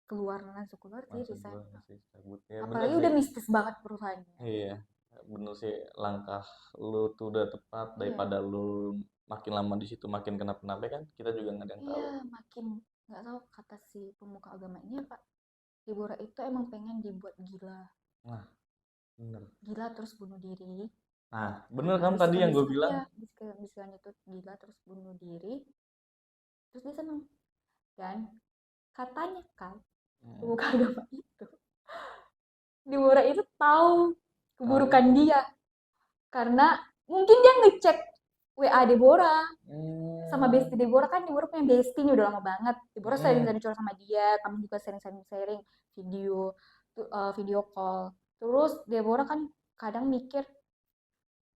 keluar langsung keluar sih Langsung resign. gue ngasih cabut. Ya bener Apalagi sih. udah mistis banget perusahaannya. Iya, bener sih, langkah lu tuh udah tepat Iya, daripada lu makin lama di situ makin kenapa-napa kan kita juga nggak ada yang iya tahu. makin nggak tahu kata si pemuka agama ini apa. Deborah itu emang pengen dibuat gila, Nah, bener. gila terus bunuh diri. Nah, bener Nah, kan tadi yang gue bisikan-bisikan bilang. ya, bisikan itu gila terus bunuh diri, terus dia seneng. Dan katanya kan Hmm, pemuka agama itu, Deborah itu tahu keburukan tahu. dia karena mungkin dia ngecek WA Deborah sama Hmm, bestie Deborah kan Deborah punya bestie nih udah lama banget. Deborah hmm. sering-sering curhat sama dia, kami juga sering-sering sharing video video call. Terus Deborah kan kadang mikir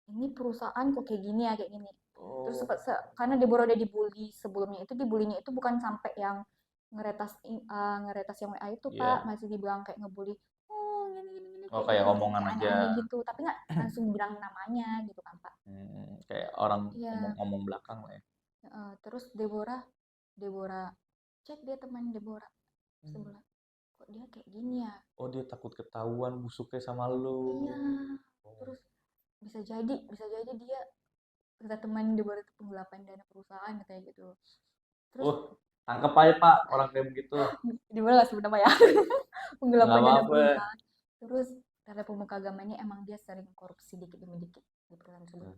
ini perusahaan kok kayak gini ya kayak gini. Terus Oh, karena Deborah udah dibully sebelumnya itu dibulinya itu bukan sampai yang ngeretas yang WA itu Pak, iya. masih dibilang kayak ngebully. Oh, gini-gini Oh, kayak gitu kayak kayak, omongan kayak aja. aneh-aneh gitu, tapi nggak langsung bilang namanya gitu kan Pak. Kayak orang Iya, ngomong-ngomong belakang lah ya. terus Deborah Deborah cek dia teman Deborah Hmm. sebelah kok dia kayak gini ya. Oh, dia takut ketahuan busuknya sama lu. Iya, Oh, terus bisa jadi dia kata teman Deborah itu penggelapan dana perusahaan katanya gitu. Terus tangkep aja Pak orang kayak begitu. Deborah nggak sebut nama ya. Nggak Penggelapan dana apa-apa. perusahaan. Terus kata pemuka agama ini emang dia sering korupsi dikit demi dikit di perusahaan tersebut.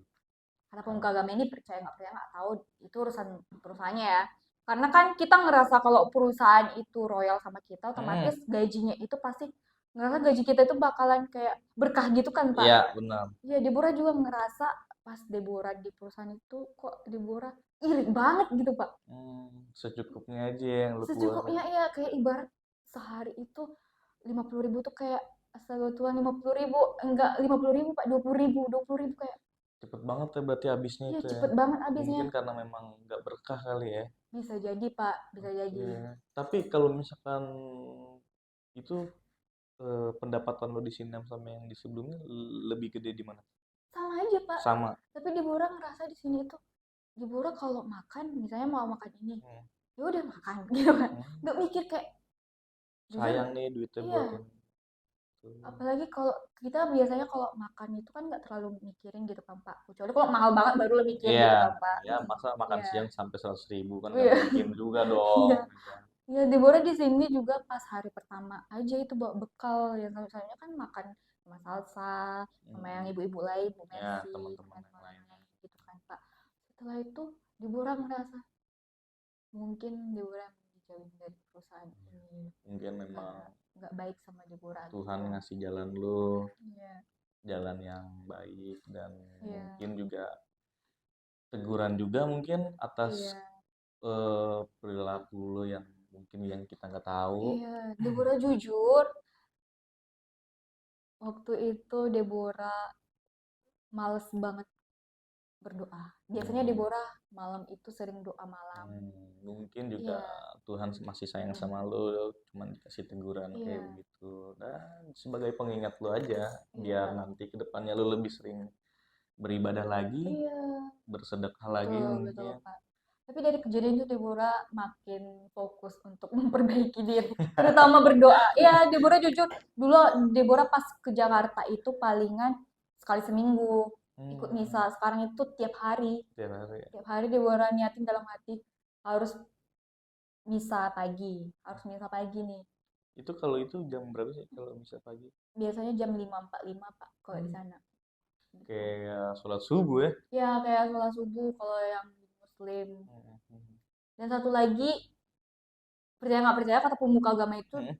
Kata pemuka agama ini percaya nggak tahu itu urusan perusahaannya ya. Karena kan kita ngerasa kalau perusahaan itu royal sama kita, Hmm, otomatis gajinya itu pasti ngerasa gaji kita itu bakalan kayak berkah gitu kan Pak. iya benar. Iya, Deborah juga ngerasa pas Deborah di perusahaan itu kok Deborah iri banget gitu Pak. Secukupnya aja yang lu keluarin. Secukupnya ya kayak ibarat sehari itu 50.000 tuh kayak astaga Tuhan 50.000 enggak 50.000 Pak 20.000 kayak Cepet banget ya berarti habisnya ya itu ya. cepet banget habisnya. Mungkin karena memang nggak berkah kali ya. Bisa jadi Pak, bisa jadi. Oke. Tapi kalau misalkan itu pendapatan lo di Sinem sama yang di sebelumnya lebih gede di mana? Sama aja Pak. Sama. Tapi Deborah ngerasa di sini itu Deborah kalau makan misalnya mau makan ini, Hmm. ya udah makan gitu kan. Hmm. Nggak mikir kayak jujur Sayang nih duitnya iya. buat ini. Tuh. Apalagi kalau kita biasanya kalau makan itu kan nggak terlalu mikirin gitu kan Pak. Kecuali kalau mahal banget baru lo mikir Iya, gitu kan Pak. ya masa makan Iya. siang sampai 100.000 kan nggak Iya. mungkin juga Iya. dong. Gitu. Iya, Deborah di sini juga pas hari pertama aja itu bawa bekal yang misalnya kan makan sama salsa, sama yang Hmm. ibu-ibu lain, Bu Ya Messi, teman-teman yang teman-teman lain. lain gitu kan Pak. Setelah itu Deborah merasa mungkin Deborah dijauhin dari perusahaan ini Mungkin memang karena nggak baik sama Deborah Tuhan gitu. ngasih jalan lu, Iya, jalan yang baik dan iya, mungkin juga teguran juga mungkin atas iya, perilaku lu yang mungkin yang kita nggak tahu. iya. Deborah jujur waktu itu Deborah males banget berdoa. Biasanya Hmm. Deborah malam itu sering doa malam. Mungkin juga Iya, Tuhan masih sayang sama lu, cuman dikasih teguran kayak iya, begitu. Dan sebagai pengingat lu aja, biar iya, nanti kedepannya lu lebih sering beribadah lagi, iya, bersedekah lagi betul, betul, mungkin. Pak. Tapi dari kejadian itu Deborah makin fokus untuk memperbaiki diri, terutama berdoa. Ya, Deborah jujur, dulu Deborah pas ke Jakarta itu palingan sekali seminggu ikut Hmm, misa. Sekarang itu tiap hari. tiap hari ya. Tiap hari Deborah niatin dalam hati harus misa pagi, harus misa pagi nih. Itu kalau itu jam berapa sih kalau misa pagi? Biasanya jam 5.45 Pak kalau di Hmm, sana. Gitu. kayak sholat subuh ya. Ya kayak sholat subuh kalau yang Muslim. Hmm. Dan satu lagi, percaya nggak percaya kata pemuka agama itu, Hmm.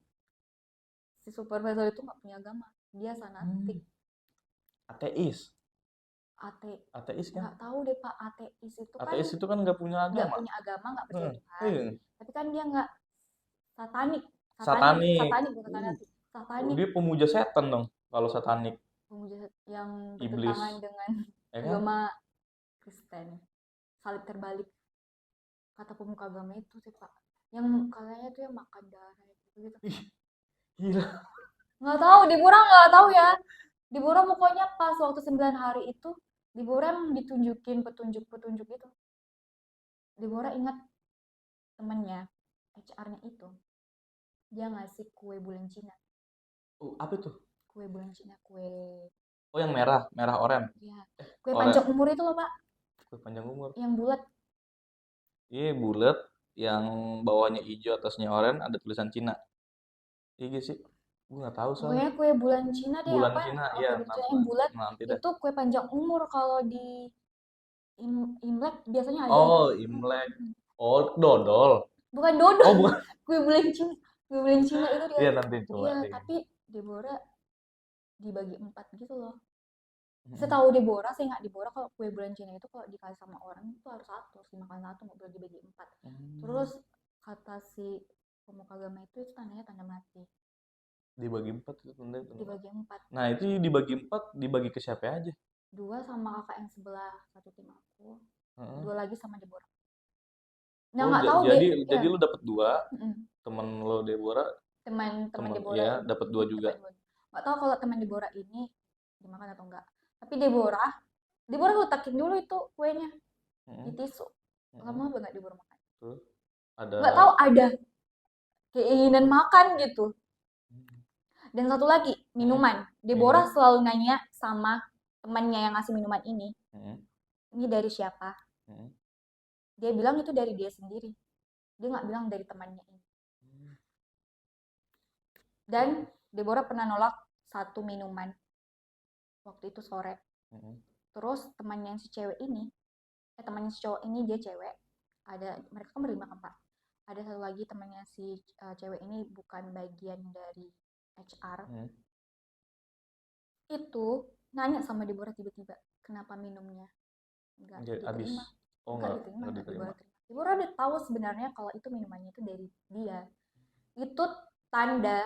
si supervisor itu nggak punya agama, dia fanatik. Hmm. Ateis. Ate Ateis kan? nggak tahu deh Pak, ateis itu kan Ateis itu kan nggak punya nggak agama. punya agama, nggak percaya Hmm. Tuhan, Iya. tapi kan dia nggak satanik, satanik, Satanik. satanik bukan fanatik, satanik, Dia pemuja setan dong kalau satanik. pemuja yang Iblis. bertentangan dengan Ya kan? agama Kristen, salib terbalik, kata pemuka agama itu sih Pak, yang katanya tuh yang makan darah gitu gitu. Ih, gila. Nggak tahu, Deborah nggak tahu ya. Deborah pokoknya pas waktu 9 hari itu, Deborah ditunjukin petunjuk-petunjuk itu. Deborah ingat temennya, HR-nya itu, dia ngasih kue bulan Cina. Apa tuh? Kue bulan Cina, kue, Oh, yang merah, merah oren. ya, kue Oren. panjang umur itu loh Pak, Kue panjang umur. yang bulat. Iya, bulat, yang bawahnya hijau, atasnya oren, ada tulisan Cina. Iya sih. Gue nggak tahu soalnya. Pokoknya kue bulan Cina deh Bulan apa, Cina, kue iya, bulan Cina yang bulat, nanti deh. itu kue panjang umur kalau di Imlek biasanya ada itu. Oh, Imlek. Oh, dodol. Bukan dodol, Oh, bukan. kue bulan Cina. Kue bulan Cina itu dia. Iya, nanti coba Iya, deh. tapi Deborah dibagi 4 gitu loh. Mm-mm. Setahu Deborah, saya nggak Deborah kalau kue bulan Cina itu kalau dikasih sama orang itu harus satu, harus dimakan satu, nggak boleh dibagi 4. Terus kata si pemuka agama itu tandanya tanda mati. Dibagi 4 itu tanda. Dibagi 4. Nah, itu dibagi 4, dibagi ke siapa aja? 2 sama kakak yang sebelah satu tim aku, Heeh. 2 lagi sama Deborah. Nah Oh, nggak tahu deh, jadi ya. lu dapat 2, Mm-mm. temen lo Deborah, Teman-teman temen Deborah ya ini dapat 2 juga. dapat 2. Nggak tahu kalau teman Deborah ini dimakan atau enggak. Tapi Deborah letakin dulu itu kuenya di Heeh. tisu. Heeh. Lama banget Deborah makan. Terus Nggak ada tahu ada keinginan makan gitu. Dan satu lagi, minuman. Deborah minum. selalu nanya sama temannya yang ngasih minuman Heeh. ini dari siapa? Heeh. Dia bilang itu dari dia sendiri. Dia nggak bilang dari temannya ini. Dan Deborah pernah nolak satu minuman waktu itu sore. Heeh. Terus temannya si cewek ini, temannya si cowok ini dia cewek. Ada mereka kan berlima kan Pak. Ada satu lagi temannya si cewek ini bukan bagian dari HR. Itu nanya sama Deborah tiba-tiba, kenapa minumnya nggak Habis. diterima? Oh, Nggak nggak diterima, nggak diterima. Deborah terima. Deborah udah tahu sebenarnya kalau itu minumannya itu dari dia. Itu tanda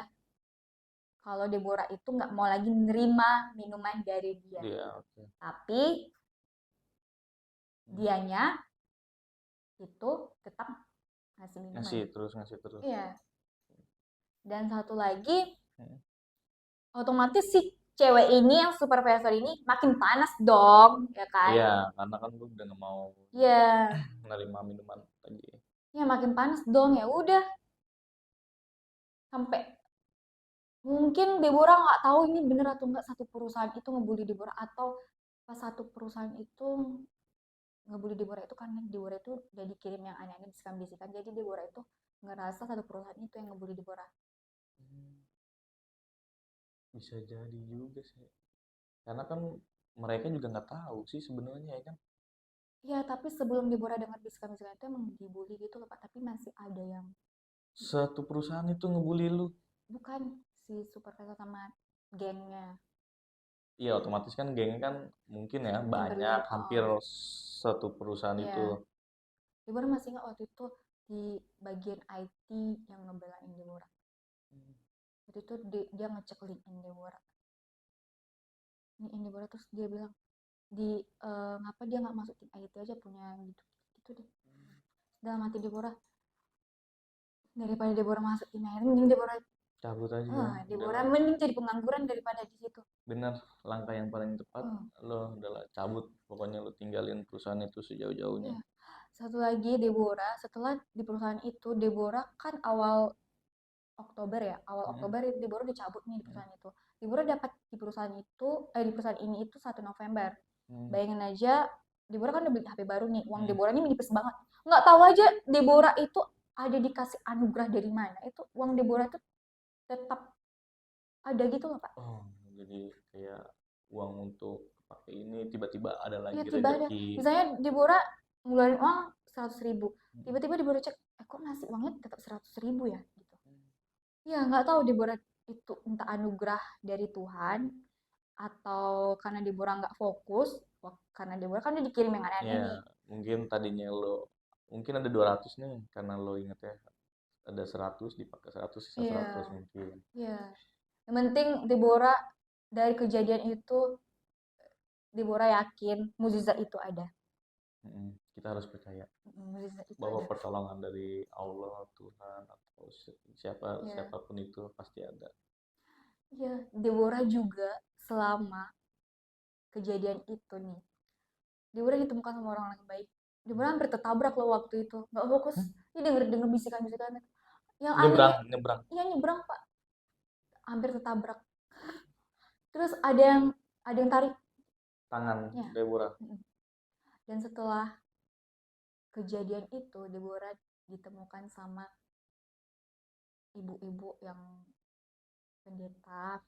kalau Deborah itu nggak mau lagi nerima minuman dari dia. Iya, oke. Tapi dianya itu tetap ngasih minuman. Ngasih terus. Iya. Dan satu lagi, otomatis si cewek ini yang supervisor ini makin panas dong, ya kan? Iya, karena kan gue udah nggak mau Iya. menerima minuman lagi. Ya makin panas dong, ya udah. Sampai mungkin Deborah nggak tahu ini bener atau enggak satu perusahaan itu ngebully Deborah, atau pas satu perusahaan itu ngebully Deborah itu karena Deborah itu udah dikirim yang aneh-aneh bisikan-bisikan, jadi Deborah itu ngerasa satu perusahaan itu yang ngebully Deborah. Bisa jadi juga sih, karena kan mereka juga nggak tahu sih sebenarnya ya kan. Ya tapi sebelum Deborah dengar bisikan-bisikan itu emang dibully gitu loh Pak, tapi masih ada yang Satu perusahaan itu ngebully lu. bukan si supervisor sama gengnya. Iya, otomatis kan gengnya kan mungkin ya Mungkin banyak, berlima. hampir satu perusahaan Iya. itu. Deborah masih ingat waktu itu di bagian IT yang ngebelain Deborah. Waktu itu dia ngecek LinkedIn Deborah. LinkedIn Deborah terus dia bilang ngapa dia nggak masukin IT aja punya gitu deh. Dalam hati Deborah, daripada Deborah masukin IT, mending Deborah Cabut aja. Deborah mending jadi pengangguran daripada di situ. Bener, langkah yang paling tepat lo adalah cabut, pokoknya lo tinggalin perusahaan itu sejauh-jauhnya. Satu lagi Deborah, setelah di perusahaan itu, Deborah kan awal Oktober Deborah udah cabut nih di perusahaan itu. Deborah dapat di perusahaan itu, di perusahaan ini itu 1 November. Bayangin aja, Deborah kan udah beli HP baru nih, uang Deborah ini menipis banget. Nggak tahu aja Deborah itu ada dikasih anugerah dari mana, itu uang Deborah tuh tetap ada gitu loh Pak. Oh, jadi kayak uang untuk pakai ini tiba-tiba ada Iya lagi tiba ada, rezeki. misalnya Deborah ngeluarin uang 100.000, tiba-tiba Deborah cek, kok ngasih uangnya tetap 100.000 ya gitu. Ya nggak tahu Deborah itu entah anugerah dari Tuhan atau karena Deborah nggak fokus. Karena Deborah kan dia dikirim yang aneh-aneh Ya, nih. mungkin tadinya lo mungkin ada 200 nih karena lo inget ya ada 100 dipakai 100 sisa Iya, 100 mungkin. iya. Yang penting Deborah dari kejadian itu Deborah yakin mukjizat itu ada. Kita harus percaya Mukjizat itu bahwa ada. pertolongan dari Allah, Tuhan atau Iya. siapapun itu pasti ada. Iya, Deborah juga selama kejadian itu nih, Deborah ditemukan sama orang yang baik. Deborah hampir tertabrak loh waktu itu, nggak fokus. Dia denger denger bisikan-bisikan. Yang Nyebrang, anehnya, nyebrang iya nyebrang Pak, hampir tertabrak. Terus ada yang tarik. tangan Ya. Deborah. Dan setelah kejadian itu, Deborah ditemukan sama ibu-ibu yang pendeta,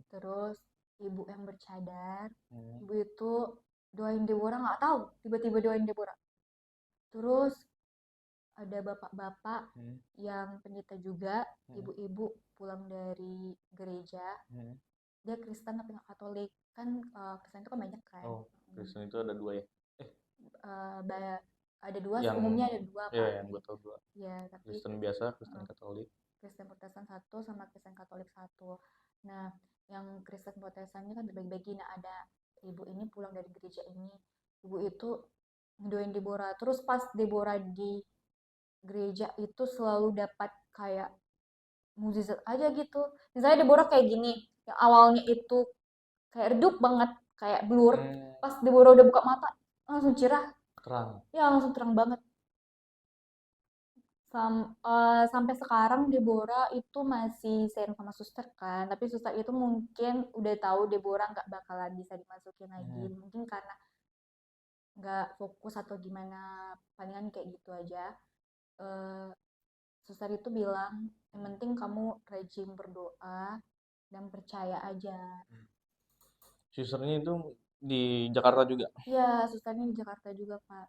terus ibu yang bercadar. Ibu itu doain Deborah, nggak tahu tiba-tiba doain Deborah. Terus ada bapak-bapak yang pendeta juga, ibu-ibu pulang dari gereja. Dia Kristen tapi nggak Katolik kan, Kristen itu kan banyak kan. Oh, Kristen itu ada dua ya? Ada dua, Yang umumnya ada dua ya Pak. yang gue tau dua. Ya tapi Kristen biasa, Kristen Katolik. Kristen Protestan satu sama Kristen Katolik satu. Nah, yang Kristen Protestannya kan terbagi-bagi. Nah, ada ibu ini pulang dari gereja ini. Ibu itu ngedoain Deborah. Terus pas Deborah di gereja itu selalu dapat kayak mukjizat aja gitu. Misalnya Deborah kayak gini, yang awalnya itu kayak redup banget, kayak blur. Pas Deborah udah buka mata, langsung cerah. Terang. Ya, langsung terang banget. Sampai sekarang Deborah itu masih sayang sama suster kan, tapi suster itu mungkin udah tahu Deborah nggak bakalan bisa dimasukin lagi, mungkin karena nggak fokus atau gimana, palingan kayak gitu aja. Eh, Suster itu bilang yang penting kamu rajin berdoa dan percaya aja. Susternya itu di Jakarta juga. Ya, susternya di Jakarta juga Pak.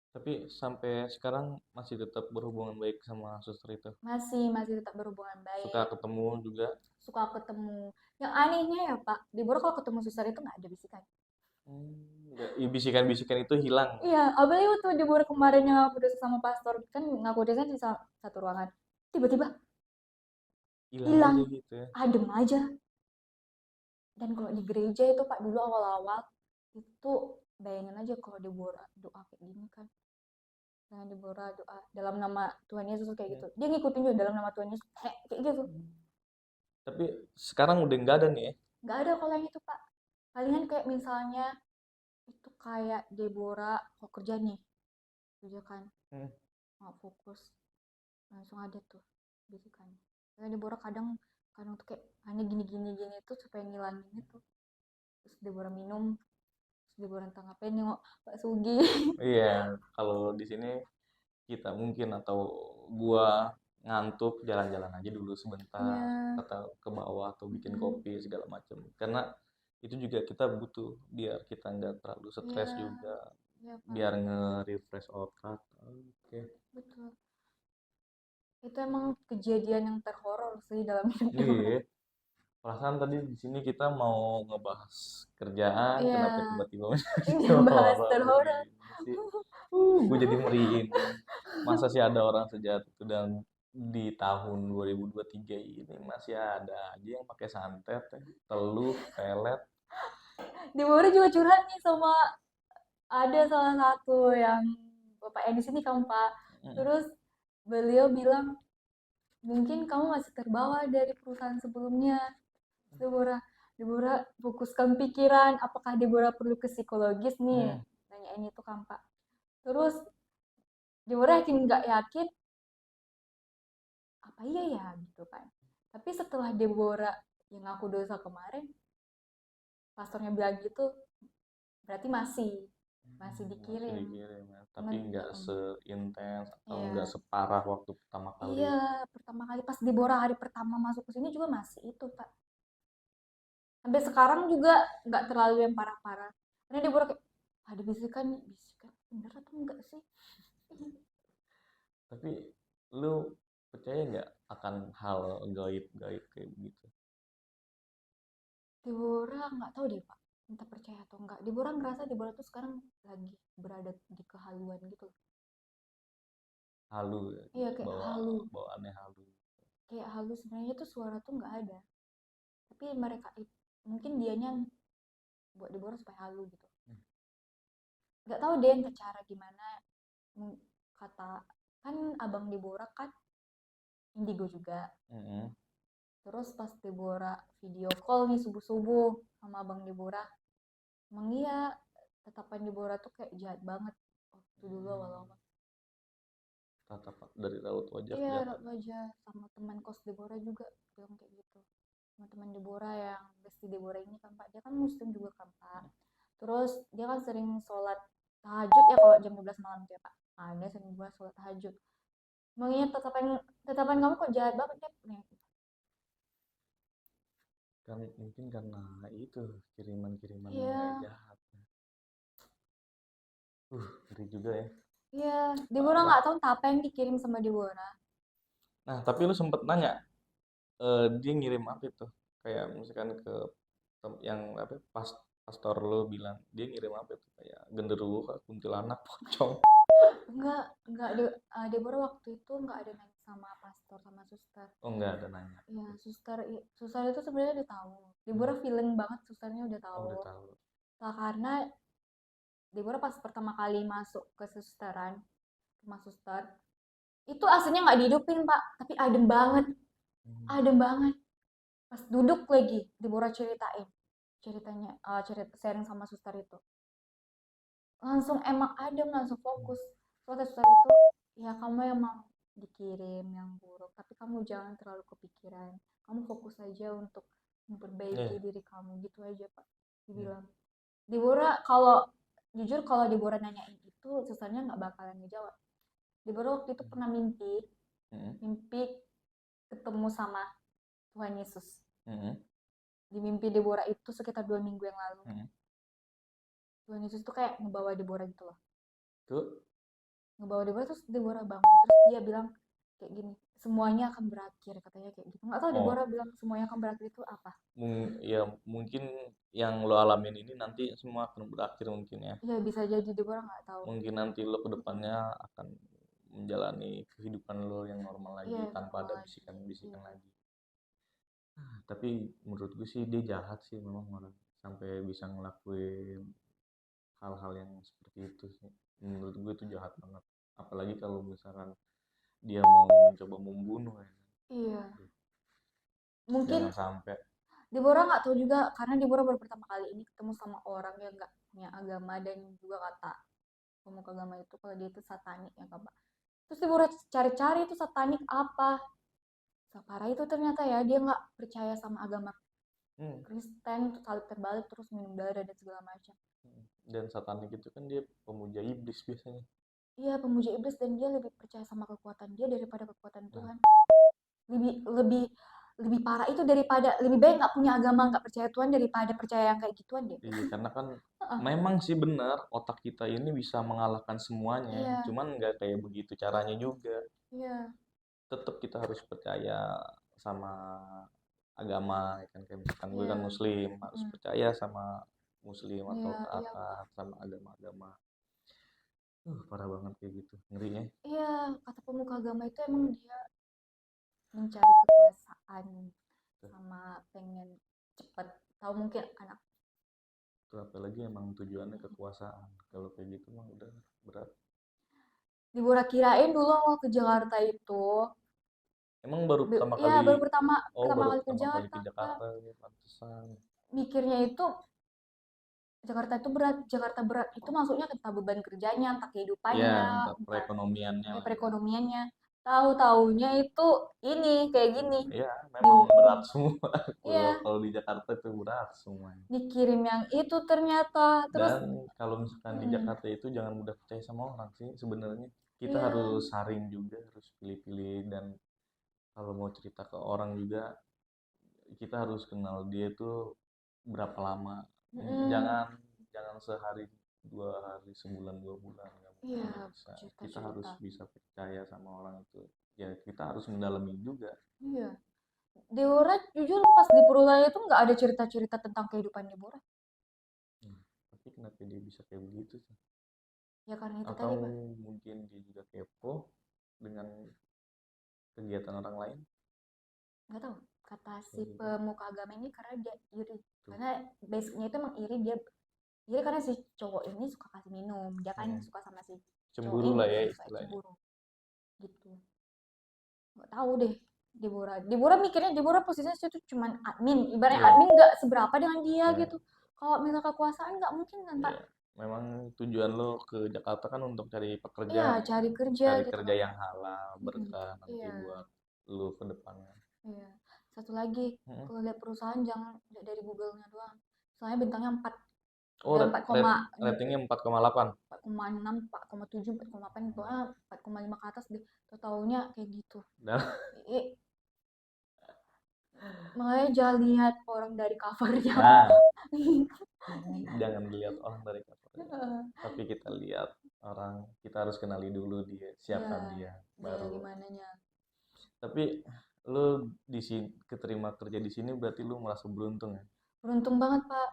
Tapi sampai sekarang masih tetap berhubungan baik sama suster itu. Masih tetap berhubungan Suka baik, ketemu juga. suka ketemu. Yang anehnya ya Pak, Deborah kalau ketemu suster itu nggak ada bisikan. Bisikan-bisikan itu hilang. Iya, apalagi waktu Deborah kemarin yang aku udah sama pastor kan, ngaku dia kan di satu ruangan, tiba-tiba Hilang hilang, aja gitu ya. adem aja. Dan kalau di gereja itu Pak, dulu awal-awal itu bayangin aja kalau Deborah doa kayak gini kan, nah Deborah doa dalam nama Tuhan Yesus kayak gitu, dia ngikutin juga dalam nama Tuhan Yesus kayak gitu. Tapi sekarang udah nggak ada nih ya. Nggak ada kalau yang itu Pak, palingan kayak misalnya itu kayak Deborah kok kerja nih, kerja kan nggak fokus, langsung ada tuh bisikan. Karena Deborah kadang kadang tuh kayak hanya gini tuh supaya ngilangin itu. Terus Deborah minum, terus Deborah entah ngapain nengok Pak Sugi. Iya, kalau di sini kita mungkin atau gua ngantuk jalan-jalan aja dulu sebentar Iya. atau ke bawah atau bikin kopi segala macam. Karena itu juga kita butuh biar kita nggak terlalu stres Iya. juga, Iya Pak, biar nge-refresh otak. Oke. betul. Itu emang kejadian yang terhoror sih dalam hidup Deborah. Iya. Perasaan tadi di sini kita mau ngebahas kerjaan, Iya, kenapa tiba-tiba ini menjadi bahas horor terhoror. begini sih? Gue jadi merinding. Masa sih ada orang sejahat itu dan di tahun 2023 ini masih ada aja yang pakai santet, teluh, pelet. Deborah juga curhat nih sama ada salah satu yang bapak yang di sini kan Pak. Terus beliau bilang mungkin kamu masih terbawa dari perusahaan sebelumnya. Deborah, Deborah fokuskan pikiran, apakah Deborah perlu ke psikologis nih? Nanyain itu kan Pak. Terus Deborah yakin nggak yakin, apa iya ya gitu kan. Tapi setelah Deborah yang ngaku dosa kemarin, pastornya bilang gitu, berarti masih. masih Masih dikirim. dikirim ya. Tapi Men- nggak seintens atau nggak Iya, separah waktu pertama kali. iya, pertama kali pas Deborah hari pertama masuk ke sini juga masih itu, Pak. Sampai sekarang juga nggak terlalu yang parah-parah. Karena Deborah kayak, ada bisikan, bisikan, bener atau enggak sih? Tapi lu percaya nggak akan hal gaib-gaib kayak begitu? Deborah nggak tahu deh, Pak. Entah percaya atau enggak. Deborah ngerasa Deborah tuh sekarang lagi berada di kehaluan gitu. Halu ya, Iya, kayak bawa halu. bawaannya halu. Kayak halu sebenarnya tuh suara tuh nggak ada. Tapi mereka mungkin dianya buat Deborah supaya halu gitu. Nggak tahu deh entah cara gimana. Kata kan abang Deborah kan indigo juga. Mm-mm. Terus pas Deborah video call nih subuh-subuh sama abang Deborah, emang iya tatapan Deborah tuh kayak jahat banget waktu dulu awal-awal. Tatapan dari raut wajah Iya, jahat. raut wajah sama teman kos Deborah juga bilang kayak gitu. Sama teman Deborah yang besti Deborah ini kan Pak, dia kan muslim juga kan Pak. Terus dia kan sering sholat tahajud ya kalau jam 12 malam tuh ya Pak. Nah, dia sering buat sholat tahajud. Emangnya tatapan tatapan kamu kok jahat banget deh nih. Kan mungkin karena itu kiriman-kiriman yang Iya, jahat. Ngeri juga ya. iya. Deborah Parah. nggak tahu entah apa yang dikirim sama Deborah. Nah, tapi lu sempet nanya, dia ngirim apa itu? Kayak misalkan ke yang apa pastor lu bilang dia ngirim apa itu? Kayak genderuwo, kuntilanak, pocong. Enggak Deborah waktu itu nggak ada nanya sama pastor sama suster. Oh, enggak ada nanya. Ya, suster itu sebenarnya udah tahu. Hmm. Deborah feeling banget susternya udah Oh, tahu. udah tahu. Nah, karena Deborah pas pertama kali masuk ke susteran, rumah suster, itu aslinya nggak dihidupin, Pak, tapi adem banget. Hmm. Adem banget. Pas duduk lagi, Deborah ceritain ceritanya, cerita sharing sama suster itu. Langsung emang adem, langsung Hmm. fokus. Soalnya suster itu, ya kamu emang dikirim yang buruk, tapi kamu jangan terlalu kepikiran. Kamu fokus aja untuk memperbaiki Iya. diri kamu gitu aja Pak Hmm. dibilang. Deborah kalau jujur kalau Deborah nanyain itu susternya nggak bakalan ngejawab. Deborah waktu itu pernah mimpi Hmm. mimpi ketemu sama Tuhan Yesus. Hmm. Di mimpi Deborah itu sekitar 2 minggu yang lalu. Hmm. Tuhan Yesus tuh kayak ngebawa Deborah gitu loh. Tuh. Ngebawa Deborah terus Deborah bangun terus dia bilang kayak gini, semuanya akan berakhir katanya kayak gitu. Nggak tahu Oh, Deborah bilang semuanya akan berakhir itu apa. ya mungkin yang lo alamin ini nanti semua akan berakhir mungkin ya. Ya bisa jadi Deborah nggak tahu. Mungkin nanti lo ke depannya akan menjalani kehidupan lo yang normal Iya lagi tanpa normal ada lagi. bisikan-bisikan Iya. lagi. Tapi menurut gue sih dia jahat sih memang orang sampai bisa ngelakuin hal-hal yang seperti itu sih. Menurut gue itu jahat banget. Apalagi kalau misalkan dia mau mencoba membunuh ya. Iya. Aduh, jangan Mungkin sampai. Deborah nggak tahu juga karena Deborah baru pertama kali ini ketemu sama orang yang nggak punya agama dan juga kata pemuka agama itu kalau dia itu satanik ya kak. Terus Deborah cari-cari itu satanik apa. Separah itu ternyata ya dia nggak percaya sama agama Hmm, Kristen, salib terbalik terus minum darah dan segala macam. dan satanik itu kan dia pemuja iblis biasanya. Iya pemuja iblis dan dia lebih percaya sama kekuatan dia daripada kekuatan Nah, Tuhan. Lebih lebih lebih parah itu daripada lebih baik nggak punya agama nggak percaya Tuhan daripada percaya yang kayak gituan deh. iya karena kan Heeh. memang sih benar otak kita ini bisa mengalahkan semuanya, Iya, cuman nggak kayak begitu caranya juga. iya, Tetap kita harus percaya sama agama, ya kan kayak misalkan gue kan iya, muslim, harus mm, percaya sama muslim atau iya, iya, taat sama agama-agama. Parah banget kayak gitu, ngeri ya. iya. Kata pemuka agama itu emang dia mencari kekuasaan Tuh, sama pengen cepet tahu mungkin anak. tuh apalagi emang tujuannya kekuasaan. Kalau kayak gitu mah udah berat. Dibora kirain dulu awal ke Jakarta itu, Emang baru pertama ya kali, baru pertama oh pertama baru kali ke pertama kali Jakarta ke Kak. Jakarta ya, pantesan. Mikirnya itu Jakarta itu berat, Jakarta berat itu maksudnya entah beban kerjanya, entah Ya, kehidupannya, entah entah perekonomiannya lah ya. perekonomiannya. tahu-taunya itu ini kayak gini. Ya memang berat semua. Iya, Kalau di Jakarta itu berat semua. dikirim yang itu ternyata terus Dan kalau misalkan di mm, Jakarta itu jangan mudah percaya sama orang sih sebenarnya. Kita iya, harus saring juga, harus pilih-pilih, dan kalau mau cerita ke orang juga kita harus kenal dia itu berapa lama. mm, Jangan jangan sehari, 2 hari, sebulan, 2 bulan, iya, nggak bisa. Kita harus cerita-cerita. bisa percaya sama orang itu. Ya kita harus mendalami juga. Iya. Deborah jujur pas di Perulaya itu nggak ada cerita-cerita tentang kehidupan Deborah. Tapi kenapa dia bisa kayak begitu sih? Ya karena itu Atau tadi, Pak. mungkin dia juga kepo dengan kegiatan orang lain? Nggak tahu. Kata si Kayak gitu. pemuka agama ini karena dia iri. Tuh. Karena basicnya itu emang iri dia. Iri karena si cowok ini suka kasih minum. Dia kan Hmm. suka sama si cowok Cemburu ini. lah ya Suka istilahnya. cemburu. Gitu. Nggak tahu deh. Deborah mikirnya Deborah posisinya itu cuman admin. Ibaratnya Iya. admin nggak seberapa dengan dia Iya. gitu. Kalau misal kekuasaan nggak mungkin kan, Pak. Iya. Memang tujuan lo ke Jakarta kan untuk cari Iya, pekerjaan ya. cari kerja Cari gitu kerja kan. yang halal, Mm-mm. berkah nanti Iya, buat lo ke depannya. iya. Satu lagi, Mm-mm. kalau lihat perusahaan jangan lihat dari Google-nya doang. Soalnya bintangnya 4, Oh, udah 4, ratingnya 4,8. 4,6, 4,7, 4,8, pokoknya 4,5 ke atas deh. Tahu-taunya kayak gitu. Dan Makanya jangan lihat orang dari covernya. nah, jangan dilihat orang dari covernya, tapi kita lihat orang, kita harus kenali dulu dia, siapa Iya, dia, dia baru. gimana nya. Tapi lu di sini keterima kerja di sini berarti lu merasa beruntung ya? Beruntung banget, Pak.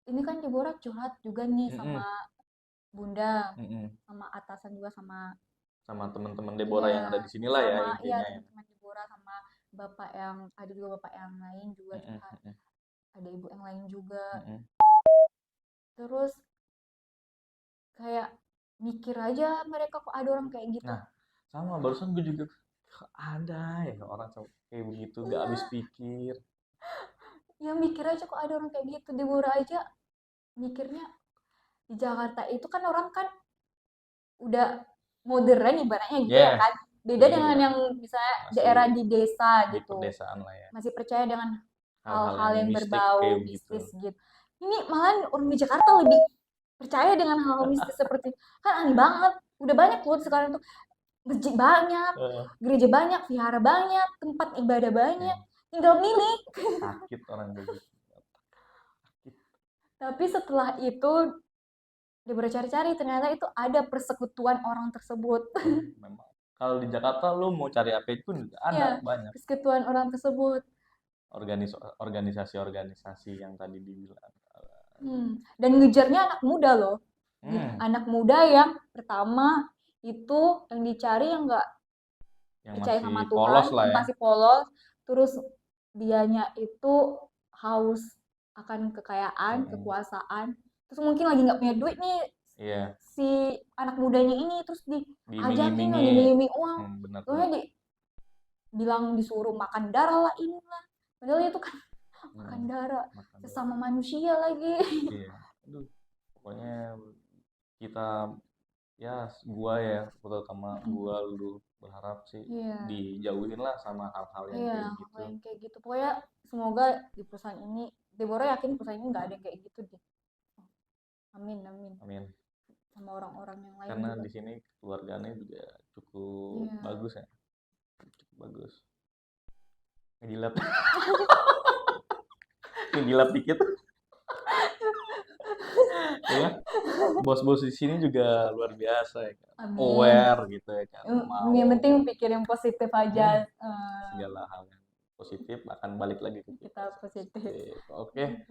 Ini kan Deborah curhat juga nih sama Mm-mm, Bunda, mm-mm. sama atasan juga sama Sama teman-teman Deborah iya, yang ada di sinilah ya sama iya intinya ya. teman-teman Deborah sama bapak yang ada juga bapak yang lain juga Mm-mm, curhat. mm-mm, Ada ibu yang lain juga. mm-mm. Terus kayak mikir aja mereka kok ada orang kayak gitu. Nah, sama barusan gue juga, kok ada ya orang kayak begitu, gak Iya, habis pikir. ya mikir aja kok ada orang kayak gitu. Deborah aja mikirnya di Jakarta itu kan orang kan udah modern ibaratnya gitu ya Yeah, kan. Beda ini dengan juga yang misalnya masih daerah di desa di gitu. pedesaan lah ya. Masih percaya dengan Hal-hal hal-hal yang yang mistik berbau kayak begitu. mistis gitu. Ini malah orang di Jakarta lebih percaya dengan hal-hal mistis seperti kan aneh banget. Udah banyak loh sekarang tuh masjid banyak, Eh, gereja banyak, vihara banyak, tempat ibadah banyak. Tinggal milih. sakit orang begitu. Sakit. Tapi setelah itu dia bercari-cari ternyata itu ada persekutuan orang tersebut. Memang kalau di Jakarta lu mau cari apa pun ada Ya, banyak persekutuan orang tersebut. organisasi-organisasi yang tadi dibilang. Dan ngejarnya anak muda loh. Hmm, Anak muda yang pertama itu yang dicari yang nggak yang percaya masih sama polos Tuhan, lah yang ya. masih polos, terus dianya itu haus akan kekayaan, Mm-mm. kekuasaan, terus mungkin lagi nggak punya duit nih Iya, si anak mudanya ini, terus diajakin diiming-imingi. diiming uang, Benar-benar. soalnya dibilang disuruh makan darah lah inilah, padahal itu kan makan darah Makan sesama manusia lagi. iya. Aduh, pokoknya kita ya gua ya terutama gua lu berharap sih Iya. dijauhin lah sama hal-hal yang Iya, kayak hal gitu. yang kayak gitu. Pokoknya semoga di perusahaan ini, Deborah yakin perusahaan ini nggak ada yang kayak gitu deh. Amin, amin. Amin. Sama orang-orang yang lain Karena juga. di sini keluarganya juga cukup Iya. bagus ya, cukup bagus. Ngejilat, ngejilat dikit. Ya, bos-bos di sini juga luar biasa ya kan. Amin. Aware gitu ya kan, Yang mau penting pikir yang positif aja. segala hal yang positif akan balik lagi ke kita. Kita positif. Oke,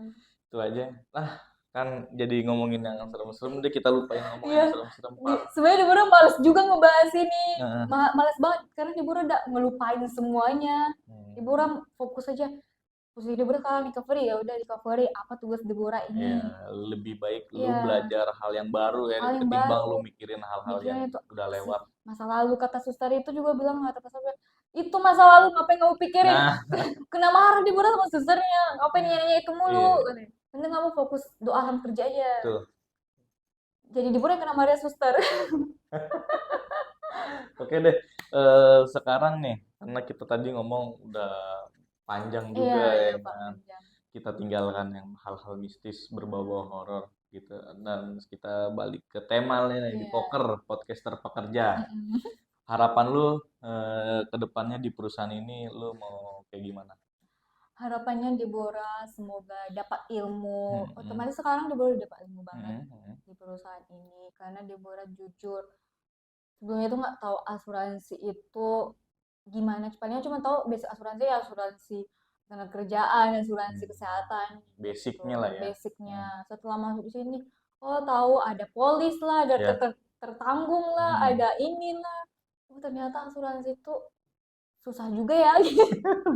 itu aja. Nah, kan jadi ngomongin yang serem-serem deh, kita lupain ngomongin Iya. yang serem-serem, Pak. Sebenarnya Deborah males juga ngebahas ini. Heeh. Males banget karena Deborah udah ngelupain semuanya. Deborah fokus aja. Posisi Deborah sekarang recovery ya udah recovery apa tugas Deborah Ya, ini. lebih baik lu Iya. belajar hal yang baru ya, Hal yang ketimbang baru. lu mikirin hal-hal yang Mikirnya itu udah lewat. masa lalu, kata suster itu juga bilang, kata pastor itu masa lalu ngapain kamu pikirin. Nah, Kena marah Deborah sama susternya, ngapain nanya itu mulu. iya, Penting kamu fokus doa sama kerja aja. tuh. Jadi Deborah kena marah suster. Oke deh, sekarang nih, karena kita tadi ngomong udah panjang Iya, juga iya ya Pak kan, panjang. kita tinggalkan yang hal-hal mistis berbau-bau horor gitu, dan kita balik ke tema nih di Iya. poker, podcaster pekerja. Mm-mm. Harapan lu ke depannya di perusahaan ini lu mau kayak gimana? Harapannya Deborah semoga dapat ilmu. Hmm, Otomatis sekarang Deborah dapat ilmu banget hmm, hmm, di perusahaan ini karena Deborah jujur. Sebelumnya tuh nggak tahu asuransi itu gimana. Palingnya cuma tahu basic asuransi ya asuransi tenaga kerjaan, asuransi hmm. kesehatan gitu, Basicnya lah ya. basicnya. Hmm. Setelah masuk di sini, oh tahu ada polis lah, ada Ya. tertanggung lah, Hmm. ada inilah. Oh ternyata asuransi itu susah juga ya.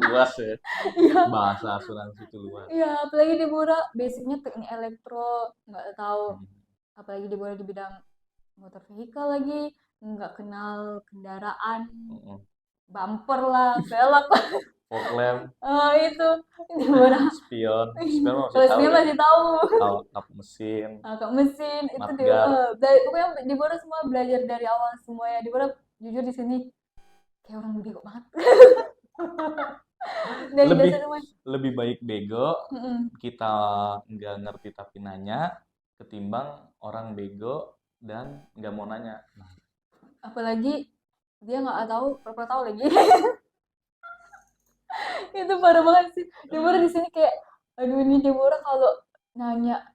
Luas ya. Iya, Bahasa asuransi itu luas. iya, apalagi Deborah basicnya teknik elektro, nggak tahu, Hmm. apalagi Deborah di bidang motor vehicle lagi, nggak kenal kendaraan, Hmm. bumper lah, velg lah, Fog lamp, itu Deborah. spion, spion masih Kalau tahu sebenarnya ya. masih tahu, Kap mesin, kak mesin itu dia, Matgar. pokoknya Deborah semua belajar dari awal semuanya. Deborah jujur di sini kayak orang bego banget dari Lebih dasar semua. lebih baik bego Mm-mm. kita nggak ngerti tapi nanya ketimbang orang bego dan nggak mau nanya. Nah, Apalagi dia nggak tahu pernah tahu lagi. Itu parah banget sih Deborah di sini kayak aduh ini Deborah kalau nanya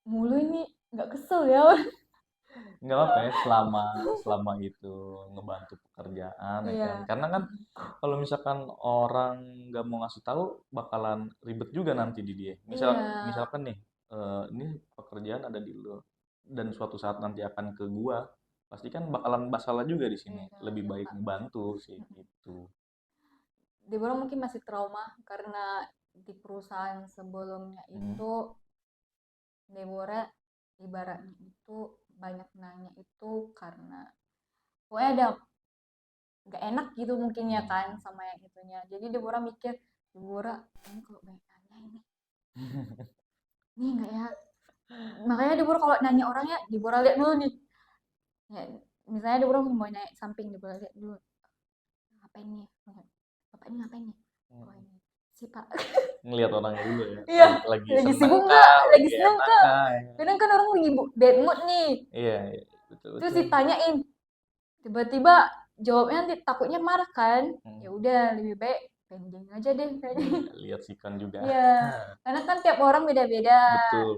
mulu ini nggak kesel ya. nggak apa ya selama selama itu ngebantu pekerjaan ya kan. Iya. Karena kan kalau misalkan orang nggak mau ngasih tahu bakalan ribet juga nanti di dia. Iya. Misalkan nih ini pekerjaan ada di lo dan suatu saat nanti akan ke gua, pasti kan bakalan masalah juga di sini. Iya, Lebih iya, baik Kak. ngebantu sih gitu. Deborah mungkin masih trauma karena di perusahaan sebelumnya Hmm. itu Deborah ibaratnya itu banyak nanya itu karena pokoknya ada nggak enak gitu mungkin ya kan Hmm. sama yang itunya. Jadi Deborah mikir, Deborah ini kalau banyak nanya ini nggak ya. Makanya Deborah kalau nanya orangnya, Deborah lihat dulu nih. Ya, misalnya Deborah mau nanya samping, Deborah lihat dulu. Ngapain nih? Bapak ini ngapain nih? Oh Hmm. ini si Pak. Ngelihat orangnya dulu ya. Iya, Lagi lagi seneng sibuk nggak? kah, Lagi lagi seneng enak kah? kah ya. Kadang kan orang lagi bad mood nih. Iya, iya, betul Terus betul. ditanyain, tiba-tiba jawabnya nanti takutnya marah kan? Ya Hmm. udah lebih baik pending aja deh kayaknya. Iya, lihat sikon juga. Iya, karena kan tiap orang beda-beda. Betul.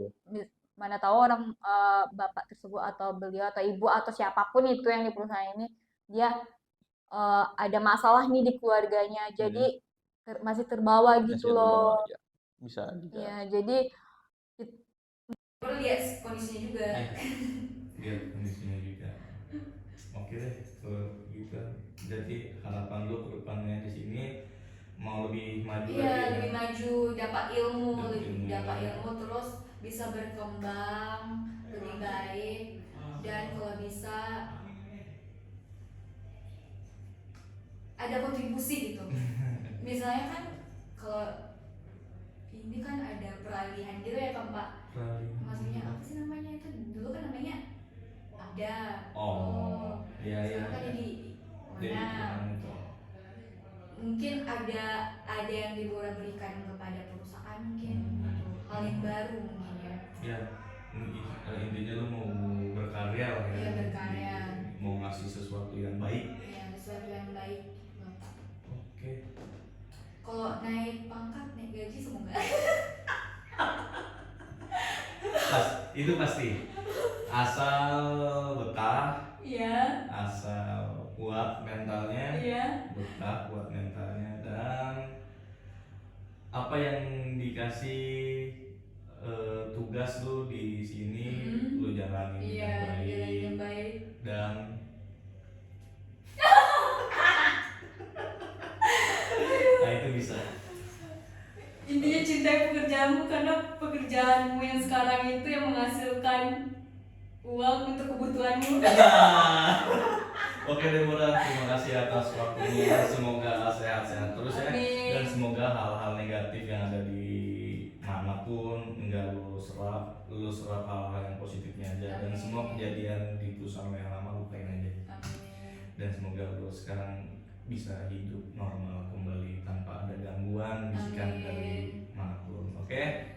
Mana tahu orang bapak tersebut atau beliau atau ibu atau siapapun itu yang di perusahaan ini dia ada masalah nih di keluarganya. Jadi Hmm. masih terbawa gitu Masih terbawa loh. ya. Bisa juga. Iya, jadi lihat kondisinya juga. Iya, lihat kondisinya juga. Oke deh, kalau gitu. Jadi harapan lu ke depannya di sini mau lebih maju Iya, lagi ya lebih kan? maju, dapat ilmu, Dapat ilmu yang dapat baik. ilmu terus bisa berkembang lebih baik dan kalau bisa ada kontribusi gitu. Misalnya kan kalau ini kan ada peralihan gitu ya kan Pak. Peralihan Maksudnya gimana? apa sih namanya itu dulu kan namanya ada. Oh, iya iya Sekarang kan iya. jadi Jadi mana? gimana tuh? Mungkin ada yang Deborah berikan kepada perusahaan mungkin gitu. Hal yang baru mungkin ya. Ya, intinya lu mau berkarya lah ya. Iya berkarya. Mau ngasih sesuatu yang baik. Iya sesuatu yang baik gitu Pak. Oke. Kalau naik pangkat, naik gaji semoga. Itu pasti. Asal betah, Iya. asal kuat mentalnya, Iya. betah kuat mentalnya dan apa yang dikasih tugas lu di sini lu jalanin Iya, dengan baik jalanin yang baik. dan nah itu bisa. Intinya cintai pekerjaanmu karena pekerjaanmu yang sekarang itu yang menghasilkan uang untuk kebutuhanmu. Nah, oke Deborah, terima kasih atas waktunya. Semoga sehat-sehat terus ya. Amin. Dan semoga hal-hal negatif yang ada di manapun enggak lu serap hal-hal yang positifnya aja. Dan semua kejadian di perusahaan yang lama lupain aja. Amin. dan semoga lo sekarang bisa hidup normal kembali tanpa ada gangguan bisikan dari Amin. manapun. Oke,